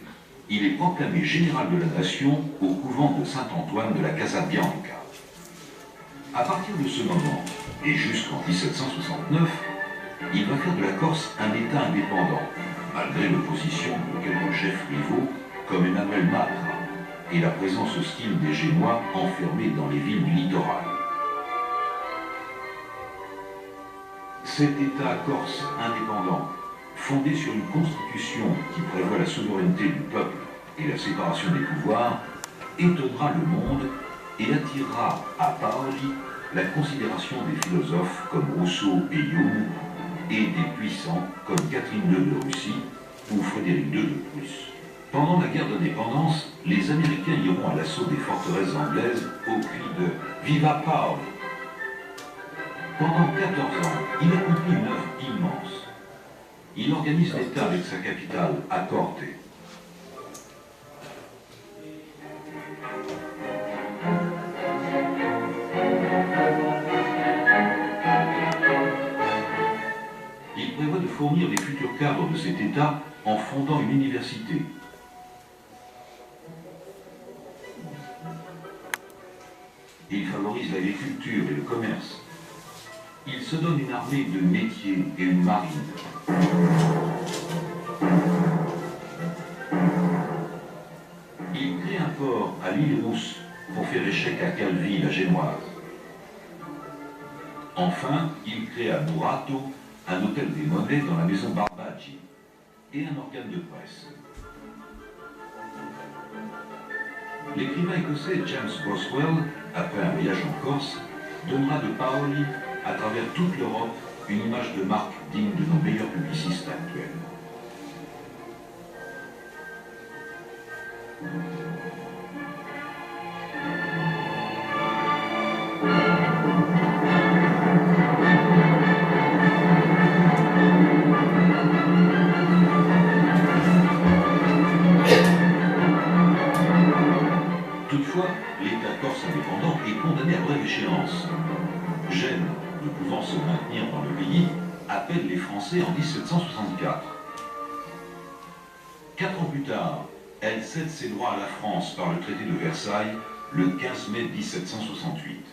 il est proclamé général de la nation au couvent de Saint-Antoine de la Casabianca. À partir de ce moment, et jusqu'en 1769, il va faire de la Corse un État indépendant, malgré l'opposition de quelques chefs rivaux comme Emmanuel Matra et la présence hostile des Génois enfermés dans les villes du littoral. Cet État corse indépendant, fondé sur une constitution qui prévoit la souveraineté du peuple et la séparation des pouvoirs, étonnera le monde et attirera à Paoli la considération des philosophes comme Rousseau et Hume et des puissants comme Catherine II de Russie ou Frédéric II de Prusse. Pendant la guerre d'indépendance, les Américains iront à l'assaut des forteresses anglaises au cri de « Viva Paoli !». Pendant 14 ans, il accomplit une œuvre immense. Il organise l'État avec sa capitale à Corte. Il prévoit de fournir les futurs cadres de cet État en fondant une université. Il favorise l'agriculture et le commerce. Il se donne une armée de métiers et une marine. Il crée un port à l'île Rousse pour faire échec à Calvi, la génoise. Enfin, il crée à Murato un hôtel des monnaies dans la maison Barbaggi et un organe de presse. L'écrivain écossais James Boswell, après un voyage en Corse, donnera de Paoli à travers toute l'Europe une image de marque digne de nos meilleurs publicistes actuels. Toutefois, l'État corse indépendant est condamné à brève échéance. Gênes, ne pouvant se maintenir dans le pays, appelle les Français en 1764. 4 ans plus tard, elle cède ses droits à la France par le traité de Versailles le 15 mai 1768.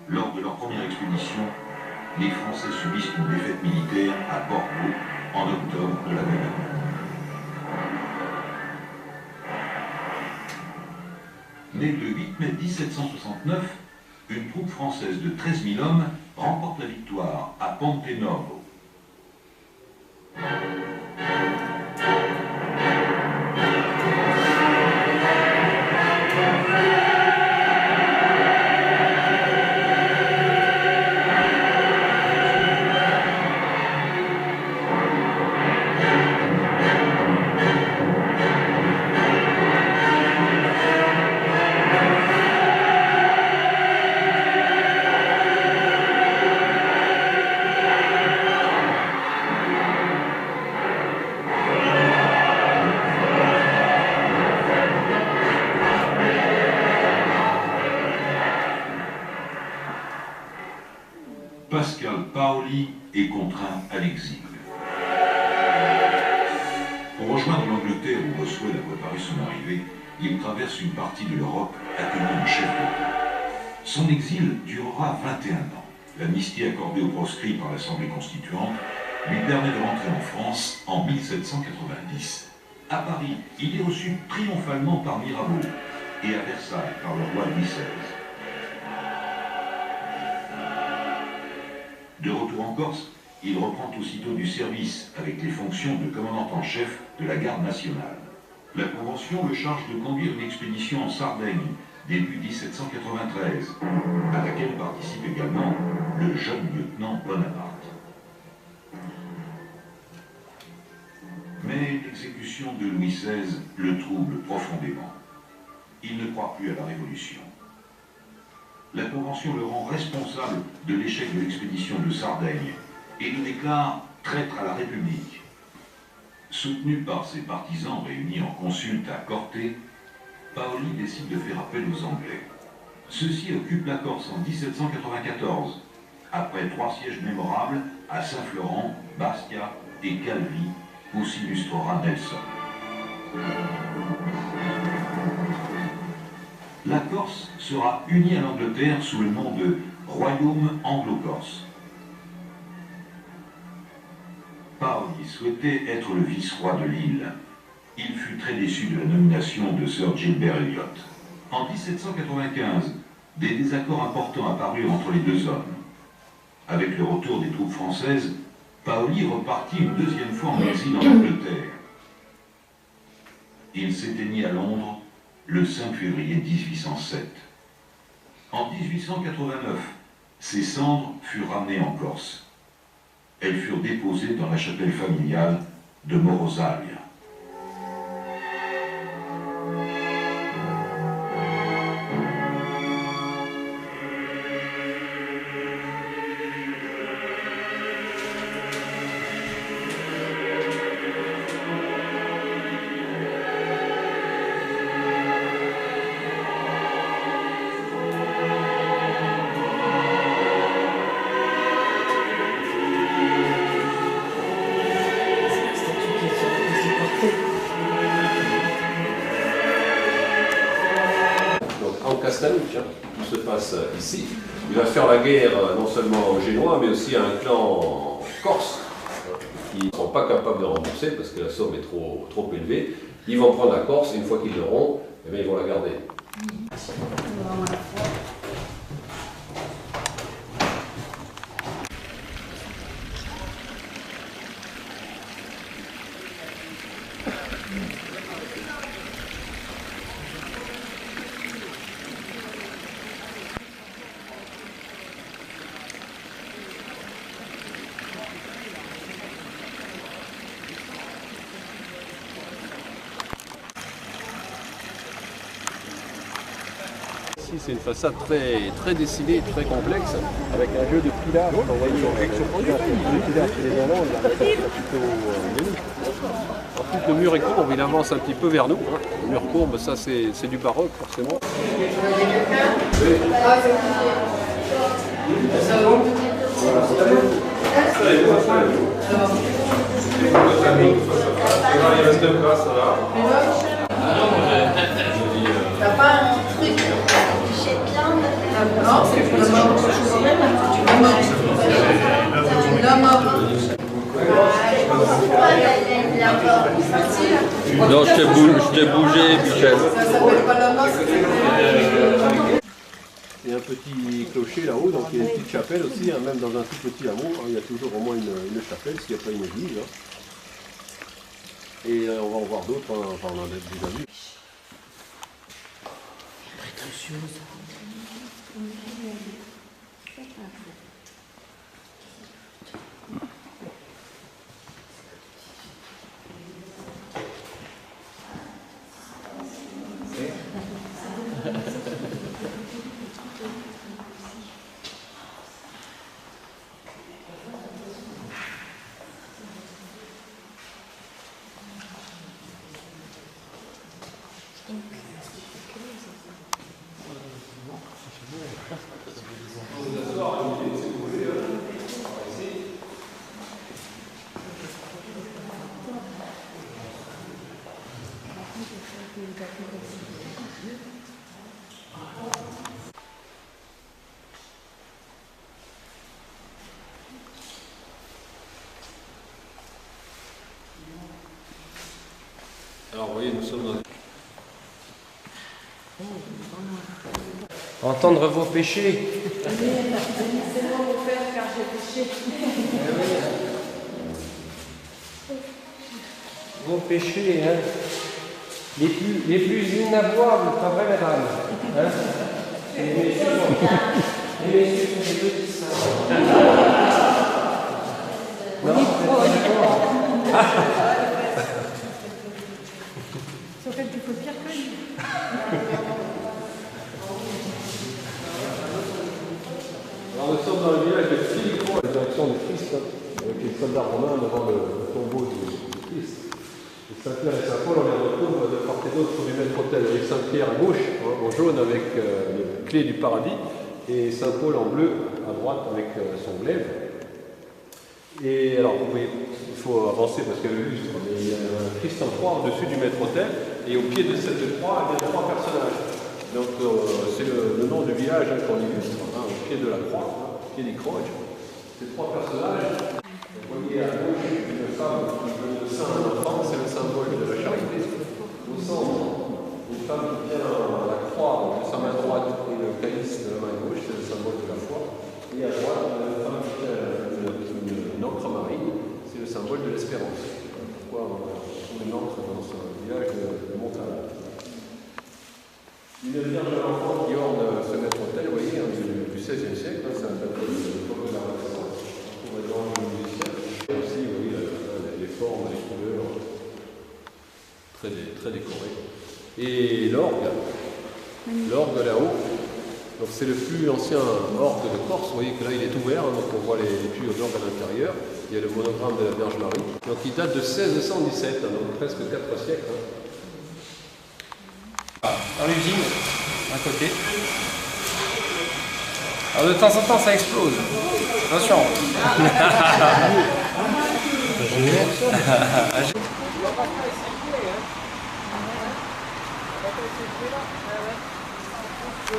Lors de leur première expédition, les Français subissent une défaite militaire à Bordeaux en octobre de la même année. Mais le 8 mai 1769, une troupe française de 13 000 hommes remporte la victoire à Ponte Novo. Pascal Paoli est contraint à l'exil. Pour rejoindre l'Angleterre où Boswell a préparé son arrivée, il traverse une partie de l'Europe accueillant un chef d'État. Son exil durera 21 ans. L'amnistie accordée aux proscrits par l'Assemblée constituante lui permet de rentrer en France en 1790. À Paris, il est reçu triomphalement par Mirabeau et à Versailles par le roi Louis XVI. De retour en Corse, il reprend aussitôt du service avec les fonctions de commandant en chef de la garde nationale. La Convention le charge de conduire une expédition en Sardaigne, début 1793, à laquelle participe également le jeune lieutenant Bonaparte. Mais l'exécution de Louis XVI le trouble profondément. Il ne croit plus à la Révolution. La Convention le rend responsable de l'échec de l'expédition de Sardaigne et le déclare traître à la République. Soutenu par ses partisans réunis en consulte à Corte, Paoli décide de faire appel aux Anglais. Ceux-ci occupent la Corse en 1794, après 3 sièges mémorables à Saint-Florent, Bastia et Calvi, où s'illustrera Nelson. La Corse sera unie à l'Angleterre sous le nom de Royaume anglo-corse. Paoli souhaitait être le vice-roi de l'île. Il fut très déçu de la nomination de Sir Gilbert Elliot. En 1795, des désaccords importants apparurent entre les deux hommes. Avec le retour des troupes françaises, Paoli repartit une deuxième fois en exil en Angleterre. Il s'éteignit à Londres le 5 février 1807. En 1889, ses cendres furent ramenées en Corse. Elles furent déposées dans la chapelle familiale de Morosalia. Stanic, hein. Tout se passe ici. Il va faire la guerre non seulement aux Génois, mais aussi à un clan corse qui ne sont pas capables de rembourser parce que la somme est trop élevée. Ils vont prendre la Corse et une fois qu'ils l'auront, eh bien, ils vont la garder. Ici, c'est une façade très dessinée, très complexe, avec un jeu de filage. Vous voyez, le filage chez les Allemands, il est plutôt menu. Ensuite, le mur est courbe, il avance un petit peu vers nous. Le mur courbe, ça c'est du baroque, forcément. T'as pas un truc tu sais bien non, c'est la mort. Non, je t'ai bougé, Michel. Ça s'appelle pas la mort, Il y a un petit clocher là-haut, donc il y a une petite chapelle aussi, hein, même dans un tout petit hameau, hein, il y a toujours au moins une chapelle s'il n'y a pas une église. Hein. Et on va en voir d'autres, hein, enfin, on en a déjà vu. Alors vous voyez, nous sommes dans... Entendre vos péchés. Vos péchés, hein, les plus inavouables, pas vrai, mesdames, hein? Les messieurs sont des petits saints. Non, Sur quel tu faut pire que lui. Alors nous sommes dans le village de Philippon, à la direction du Christ, avec les soldats romains devant le tombeau du Christ. Et Saint-Pierre et Saint-Paul, on les retrouve de part et d'autre sur du maître-autel, avec Saint-Pierre à gauche, en jaune avec les clés du paradis, et Saint-Paul en bleu à droite avec son glaive. Et alors, vous voyez, il faut avancer parce qu'il y a le lustre, mais il y a un Christ en croix au-dessus du maître-autel, et au pied de cette croix, il y a 3 personnages. Donc c'est le nom du village qu'on illustre, hein, au pied de la croix, hein, au pied des croix. Ces 3 personnages, vous voyez à gauche une femme qui veut le sein d'un enfant, c'est le symbole de la charité. Au centre, une femme qui tient la croix de sa main droite et le calice de la main gauche, c'est le symbole de la foi. Et à droite, une femme qui tient une encre marine, c'est le symbole de l'espérance. Pourquoi on trouve une encre dans ce village de montagne. Une vierge de l'enfant qui orne ce maître-autel, vous voyez, hein, du XVIe siècle, hein, c'est un tableau de la Renaissance. On va dans le musicien. Et aussi, vous voyez, les formes, les couleurs, très décorées. Et l'orgue là-haut, donc c'est le plus ancien orgue de Corse. Vous voyez que là, il est ouvert, hein, donc on voit les tuyaux d'orgue à l'intérieur. Il y a le monogramme de la Vierge Marie. Donc il date de 1617, hein, donc presque 4 siècles. Hein. Dans l'usine, à côté. Alors de temps en temps, ça explose. Attention. Les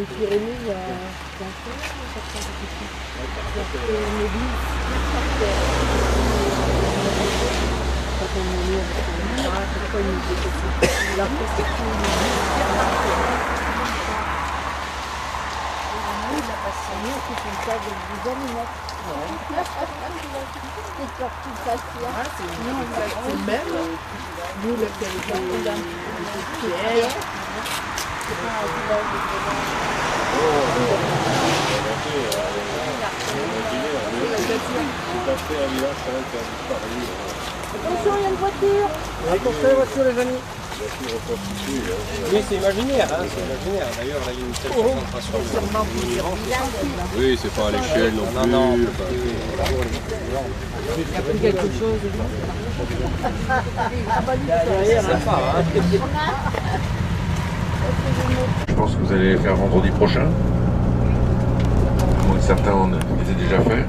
Pyrénées, il y a c'est le même. Nous, le pierre. Attention, il y a une voiture. Attention les voitures, les amis. Oui, c'est imaginaire, hein, c'est imaginaire. D'ailleurs, là, il y a une telle concentration. Oui, c'est pas à l'échelle non plus. Non. Il y a pris quelque chose. C'est sympa, hein. Je pense que vous allez les faire vendredi prochain. À moins que certains en aient déjà fait.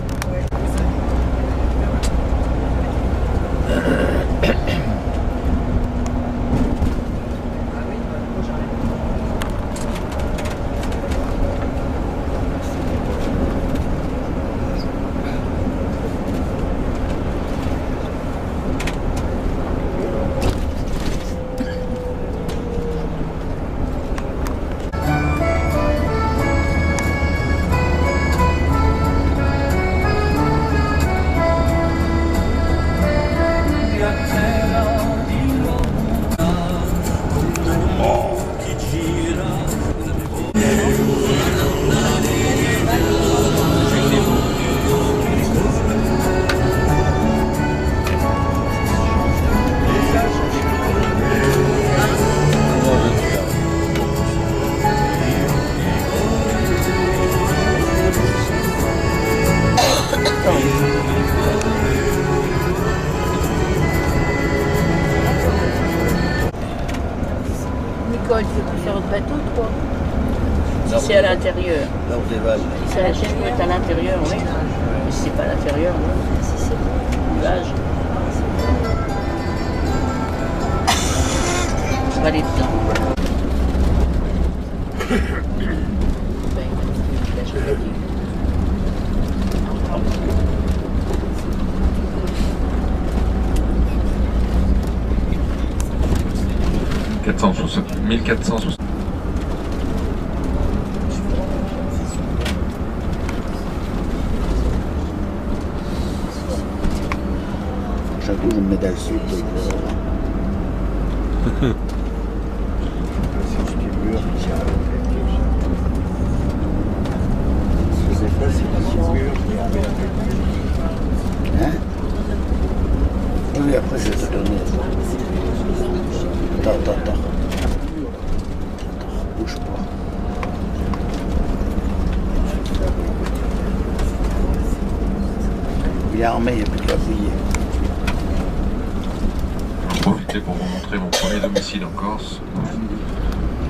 Nicole, tu veux faire autre bateau, toi? Si c'est à l'intérieur. Là, on dévale. Si c'est à la chaîne qui est à l'intérieur, oui. Mais si c'est pas à l'intérieur, non. Si c'est l'âge. On va aller dedans. $1460. J'avoue, une médaille sud. Hein? Oui, après je vais te donner. Attends. Bouge pas. Il est armé, il n'y a plus de la bouillir. J'en profiter pour vous montrer mon premier domicile en Corse.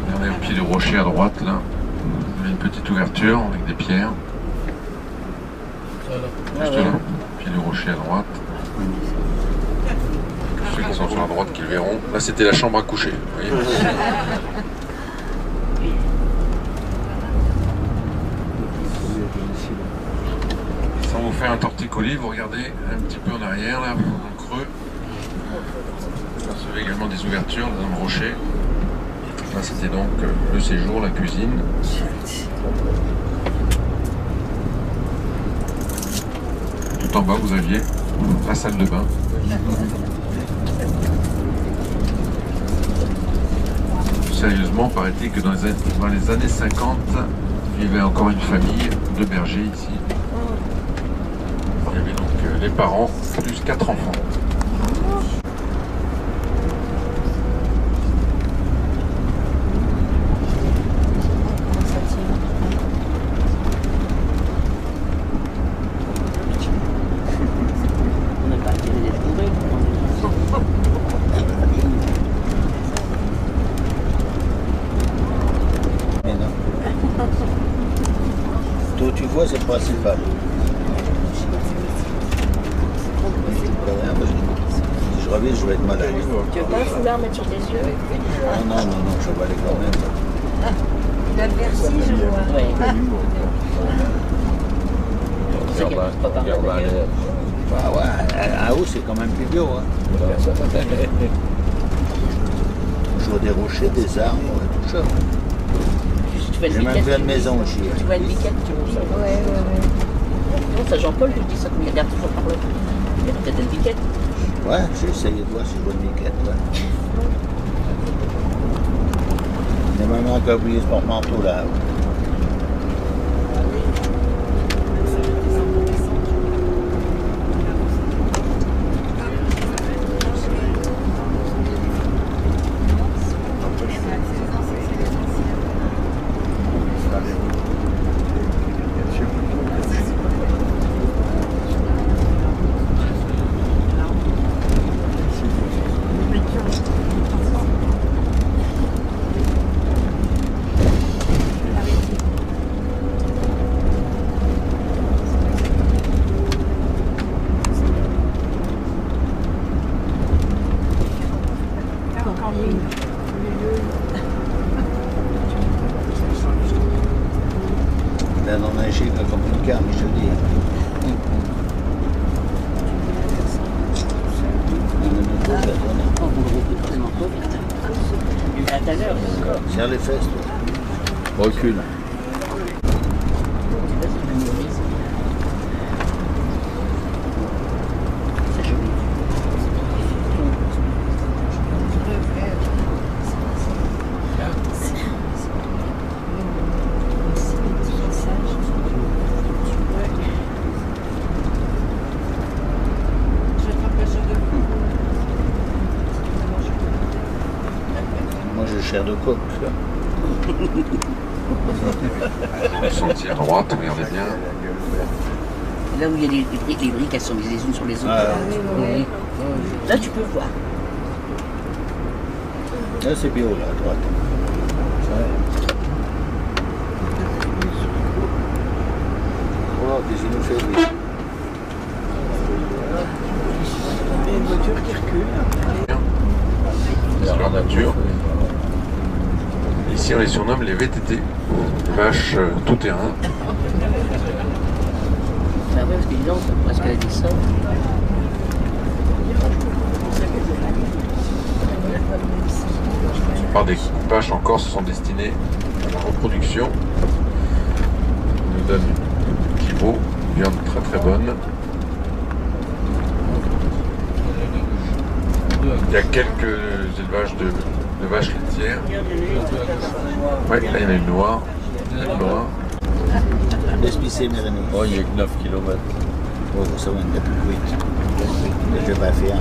Regardez au pied du rocher à droite là. Il y a une petite ouverture avec des pierres. Juste là, au pied du rocher à droite. Ceux qui sont sur la droite qui le verront. Là c'était la chambre à coucher. Vous voyez. Sans vous faire un torticolis, vous regardez un petit peu en arrière là, dans le creux. Vous percevez également des ouvertures dans le rocher. Là c'était donc le séjour, la cuisine. Tout en bas vous aviez la salle de bain. Sérieusement, paraît-il que dans les années 50, il y avait encore une famille de bergers ici. Il y avait donc les parents plus 4 enfants. fois, c'est le principal. Si je reviens, je vais être malade. Tu veux pas un foulard mettre sur tes yeux? Non, je vais aller quand même. Il a le vertige, je vois. Ouais. Bah ouais, à haut, c'est quand même plus bio. Hein. Je vois des rochers, des arbres, tout ça. J'ai même plein de maisons aussi. Tu vois une biquette, tu vois ça? Ouais. Non, c'est Jean-Paul qui dit ça, comme il regarde toujours par là. Il y a peut-être une biquette. Ouais, j'ai essayé de voir si je vois une biquette. Ouais. Il y a même un qui a oublié ce porte-manteau là. Là, on a un chic comme une carte, je te dis. Serre les fesses, toi. Recule. Moi, j'ai chair de coq. Sentier à droite, regardez bien. Là où il y a les briques, elles sont mises les unes sur les autres. Oui. Là, tu peux voir. Là, c'est bio, là, à droite. Oh, des inophéries. Il y a une voiture qui recule. C'est leur nature. Ici, on les surnomme les VTT, les vaches tout-terrain. Bah ouais, parce qu'ils ont presque la descente. La plupart des vaches en Corse sont destinées à la reproduction. On nous donne qui vaut, une viande très très bonne. Il y a quelques élevages de vaches laitières. Ouais, là il y en a une noire. Une noire. L'espicé Mérénie. Oh, il y a que 9 km. Oh, ça va être plus vite. Je vais pas faire.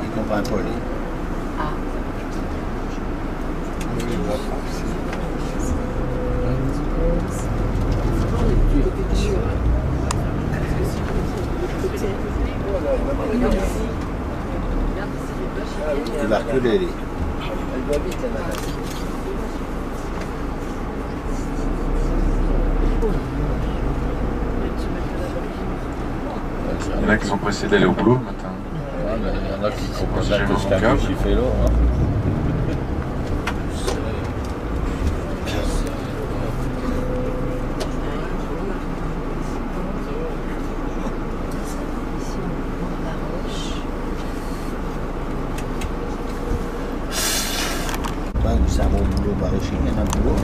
Il comprend pas, lui. Il va reculer, lui. Il y en a qui sont pressés d'aller au boulot le matin. Il y en a qui proposent J'ai un peu mon ce câble. qu'un qui fait l'eau. C'est un bon boulot maraîcher, il y en a un boulot.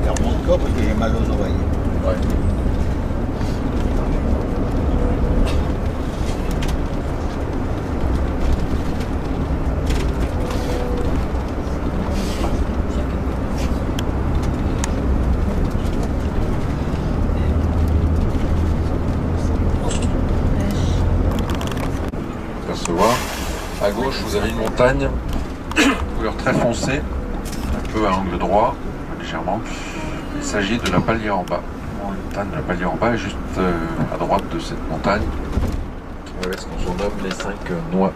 Il remonte encore parce que j'ai mal aux oreilles. Ouais. À gauche, vous avez une montagne, couleur très foncée, un peu à angle droit, légèrement. Il s'agit de la Palière en bas. La montagne de la Palière en bas est juste à droite de cette montagne. Avec ce qu'on surnomme les 5 moines.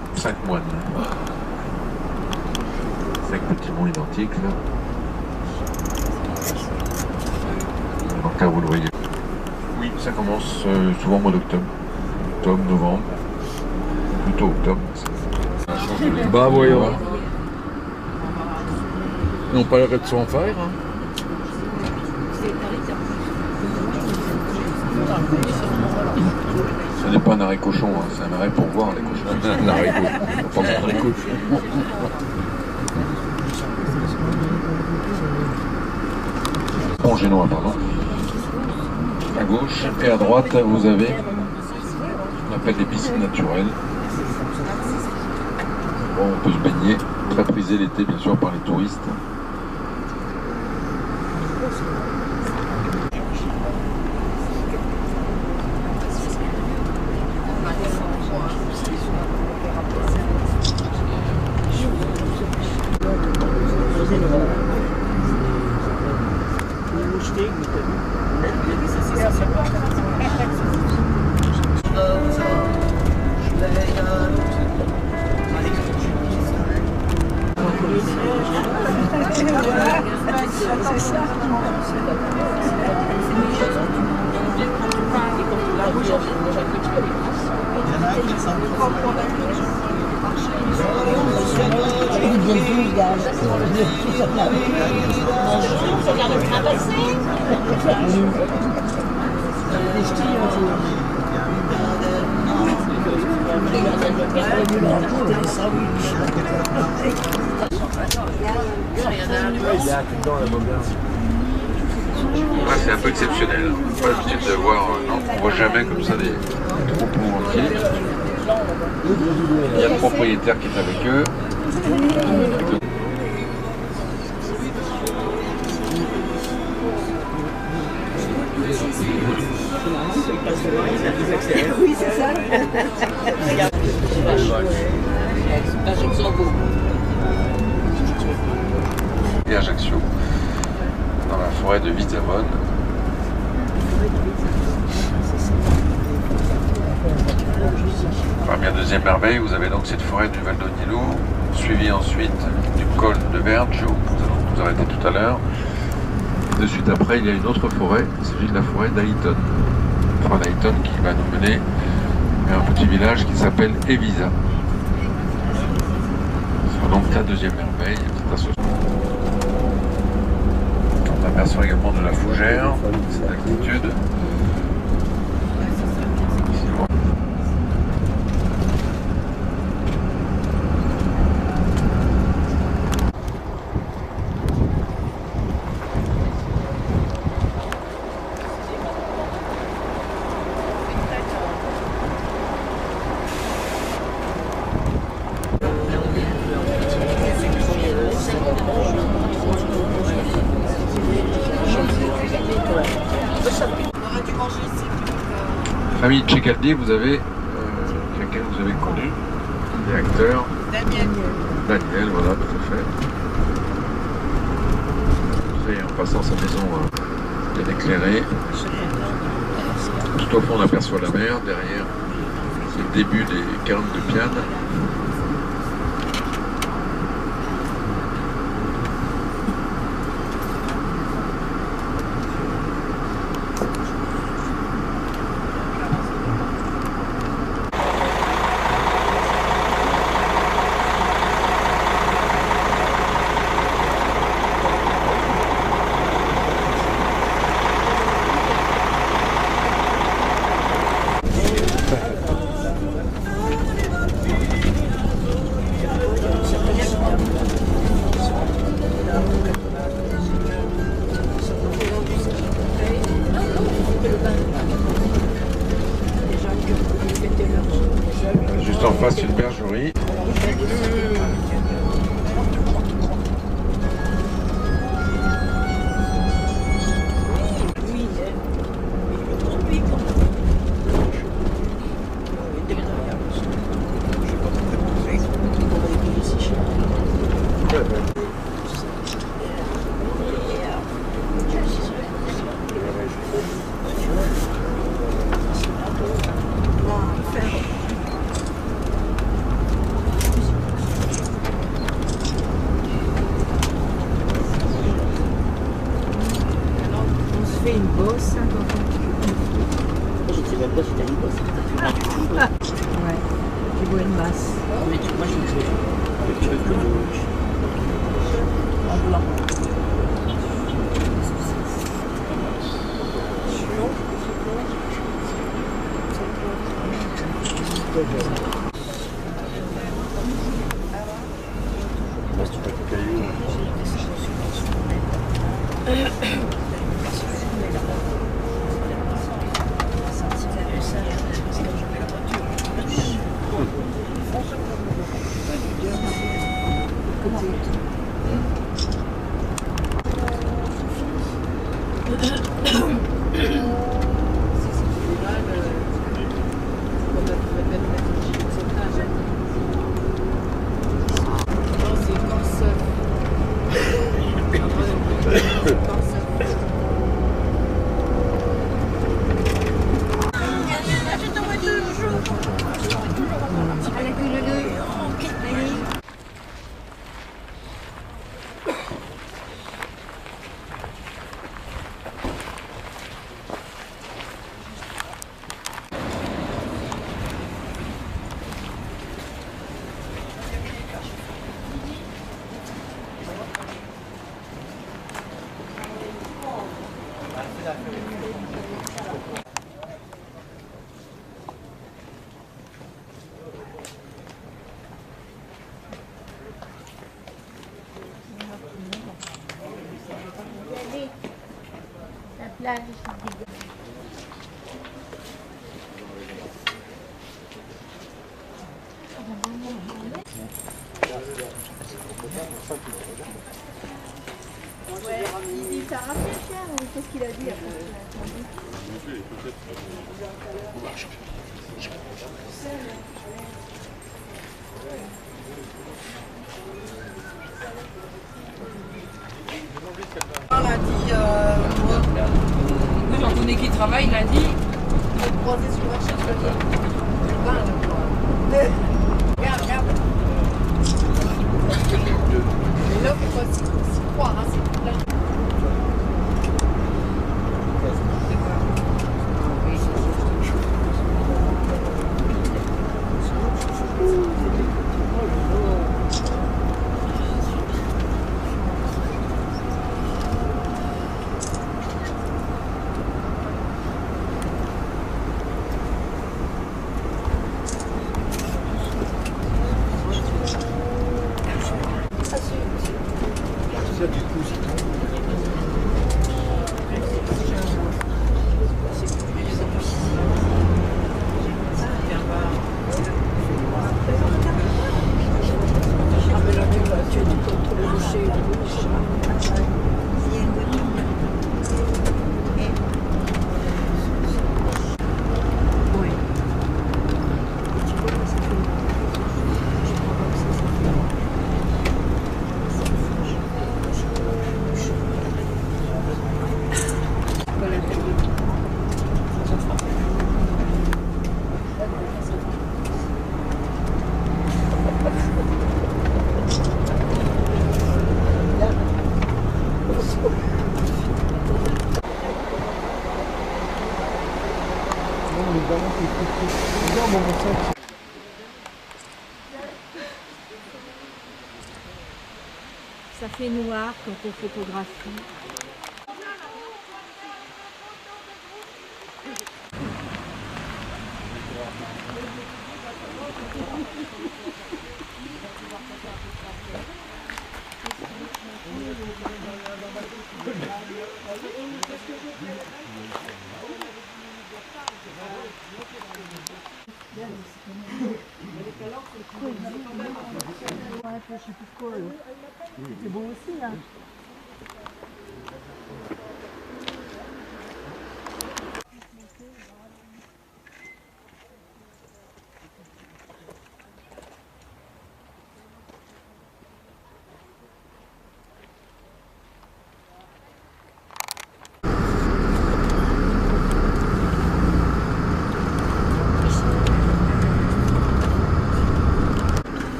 5 petits monts identiques. Là. Donc là, vous le voyez. Oui, ça commence souvent au mois d'octobre. Octobre, novembre. Plutôt octobre. Bah voyons. Ils n'ont pas l'arrêt de s'en faire. Hein. Ce n'est pas un arrêt cochon, hein. C'est un arrêt pour voir les cochons. Un arrêt cochon. Pas voir les cochons. Pont génois, pardon. À gauche et à droite, vous avez ce qu'on appelle des piscines naturelles. Bon, on peut se baigner, très prisé l'été bien sûr par les touristes. Là, c'est un peu exceptionnel. Pas l'habitude de voir, non, on voit jamais comme ça des troupeaux entiers. Il y a le propriétaire qui est avec eux. Oui, c'est ça. Et Ajaccio, dans la forêt de Vitamone. Parmi la deuxième merveille, vous avez donc cette forêt du Val d'Agnello, suivie ensuite du col de Verge, où nous allons nous arrêter tout à l'heure. De suite après, il y a une autre forêt, il s'agit de la forêt d'Ayton. Enfin, d'Ayton qui va nous mener vers un petit village qui s'appelle Evisa. Ce sera donc la deuxième merveille. On aperçoit également de la fougère, cette altitude. Famille Tchekadli, vous avez quelqu'un que vous avez connu, des acteurs. Daniel, voilà, tout à fait. Vous savez, en passant sa maison bien éclairée. Tout au fond, on aperçoit la mer. Derrière, c'est le début des cairns de Piane. Juste en face, une bergerie. une bosse. J'ai tiré le boss, c'était une bosse. Ouais, tu vois une masse. Mais moi j'ai le truc En blanc. La plage. Ouais, il t'a rappelé cher, ou qu'est-ce qu'il a dit après? Lundi, j'en connais qui travaille lundi. Je vais croiser sur la châtelier. Regarde, regarde. Mais là, faut pas s'y croire, hein, c'est plein. Ça fait noir quand on photographie. Je sais plus quoi. C'est beau aussi, hein.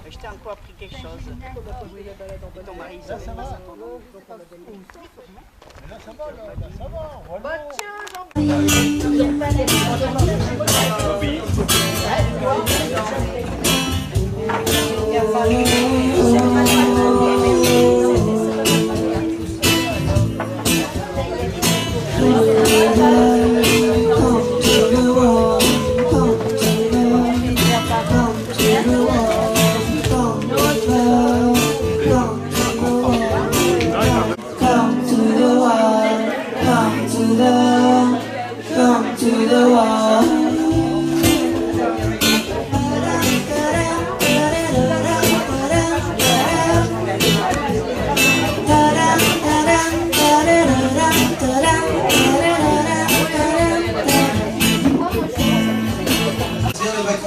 Je t'ai encore appris quelque chose. Ton mari, ça va. Là, ça va, on va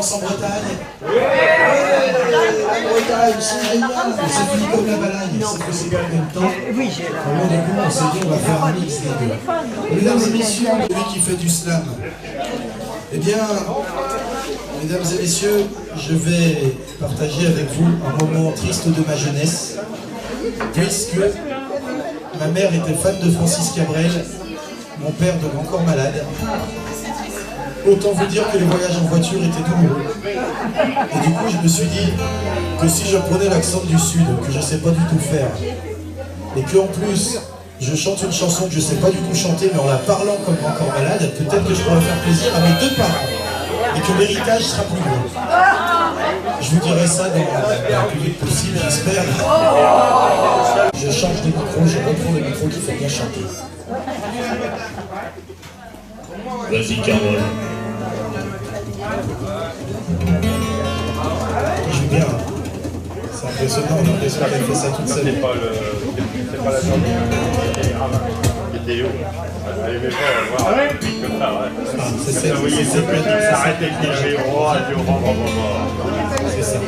En Bretagne. En Bretagne, c'est génial. C'est fini comme la balagne, sauf que c'est pas en même temps. Oui, j'ai là. On s'est dit, on va faire un mix des deux. Mesdames et messieurs, celui qui fait du slam. Eh bien, mesdames et messieurs, je vais partager avec vous un moment triste de ma jeunesse, puisque ma mère était fan de Francis Cabrel, mon père donc encore malade. Autant vous dire que les voyages en voiture étaient douloureux. Et du coup, je me suis dit que si je prenais l'accent du Sud, que je ne sais pas du tout faire, et qu'en plus, je chante une chanson que je ne sais pas du tout chanter, mais en la parlant comme encore malade, peut-être que je pourrais faire plaisir à mes deux parents, et que l'héritage sera plus gros. Je vous dirai ça dans le plus vite possible, j'espère. Je change de micro, je reprends le micro qui fait bien chanter. Vas-y, Carole. Il joue bien. C'est impressionnant, on a l'impression qu'elle fait ça toute seule. C'est pas la journée qui était où. Elle aimait pas voir un truc comme ça, ouais. Ça arrête avec les géros, elle dit au revoir. C'est ça.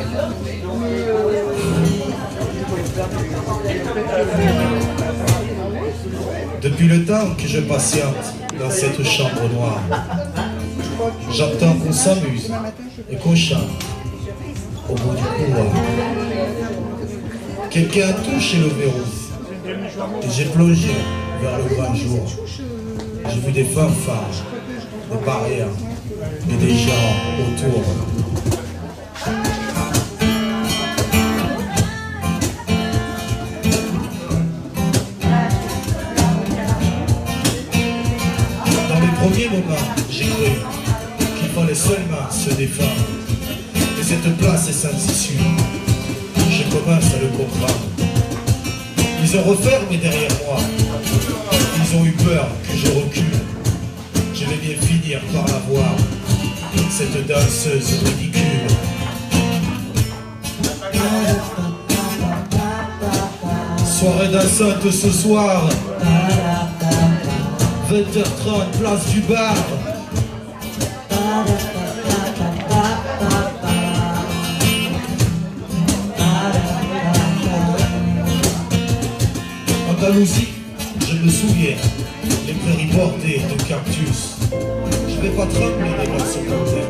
Depuis le temps que je patiente dans cette chambre noire, j'entends qu'on s'amuse et qu'on chante au bout du couloir. Quelqu'un a touché le verrou et j'ai plongé vers le grand jour. J'ai vu des fanfares, des barrières et des gens autour. Au premier moment, j'ai cru qu'il fallait seulement se défendre. Et cette place est sans issue. Je commence à le comprendre. Ils ont refermé derrière moi. Ils ont eu peur que je recule. Je vais bien finir par la voir, cette danseuse ridicule. Soirée dansante ce soir. 20h30, place du bar. Andalousie, je me souviens, les prairies bordées de cactus. Je vais pas trembler les morceaux comme ça.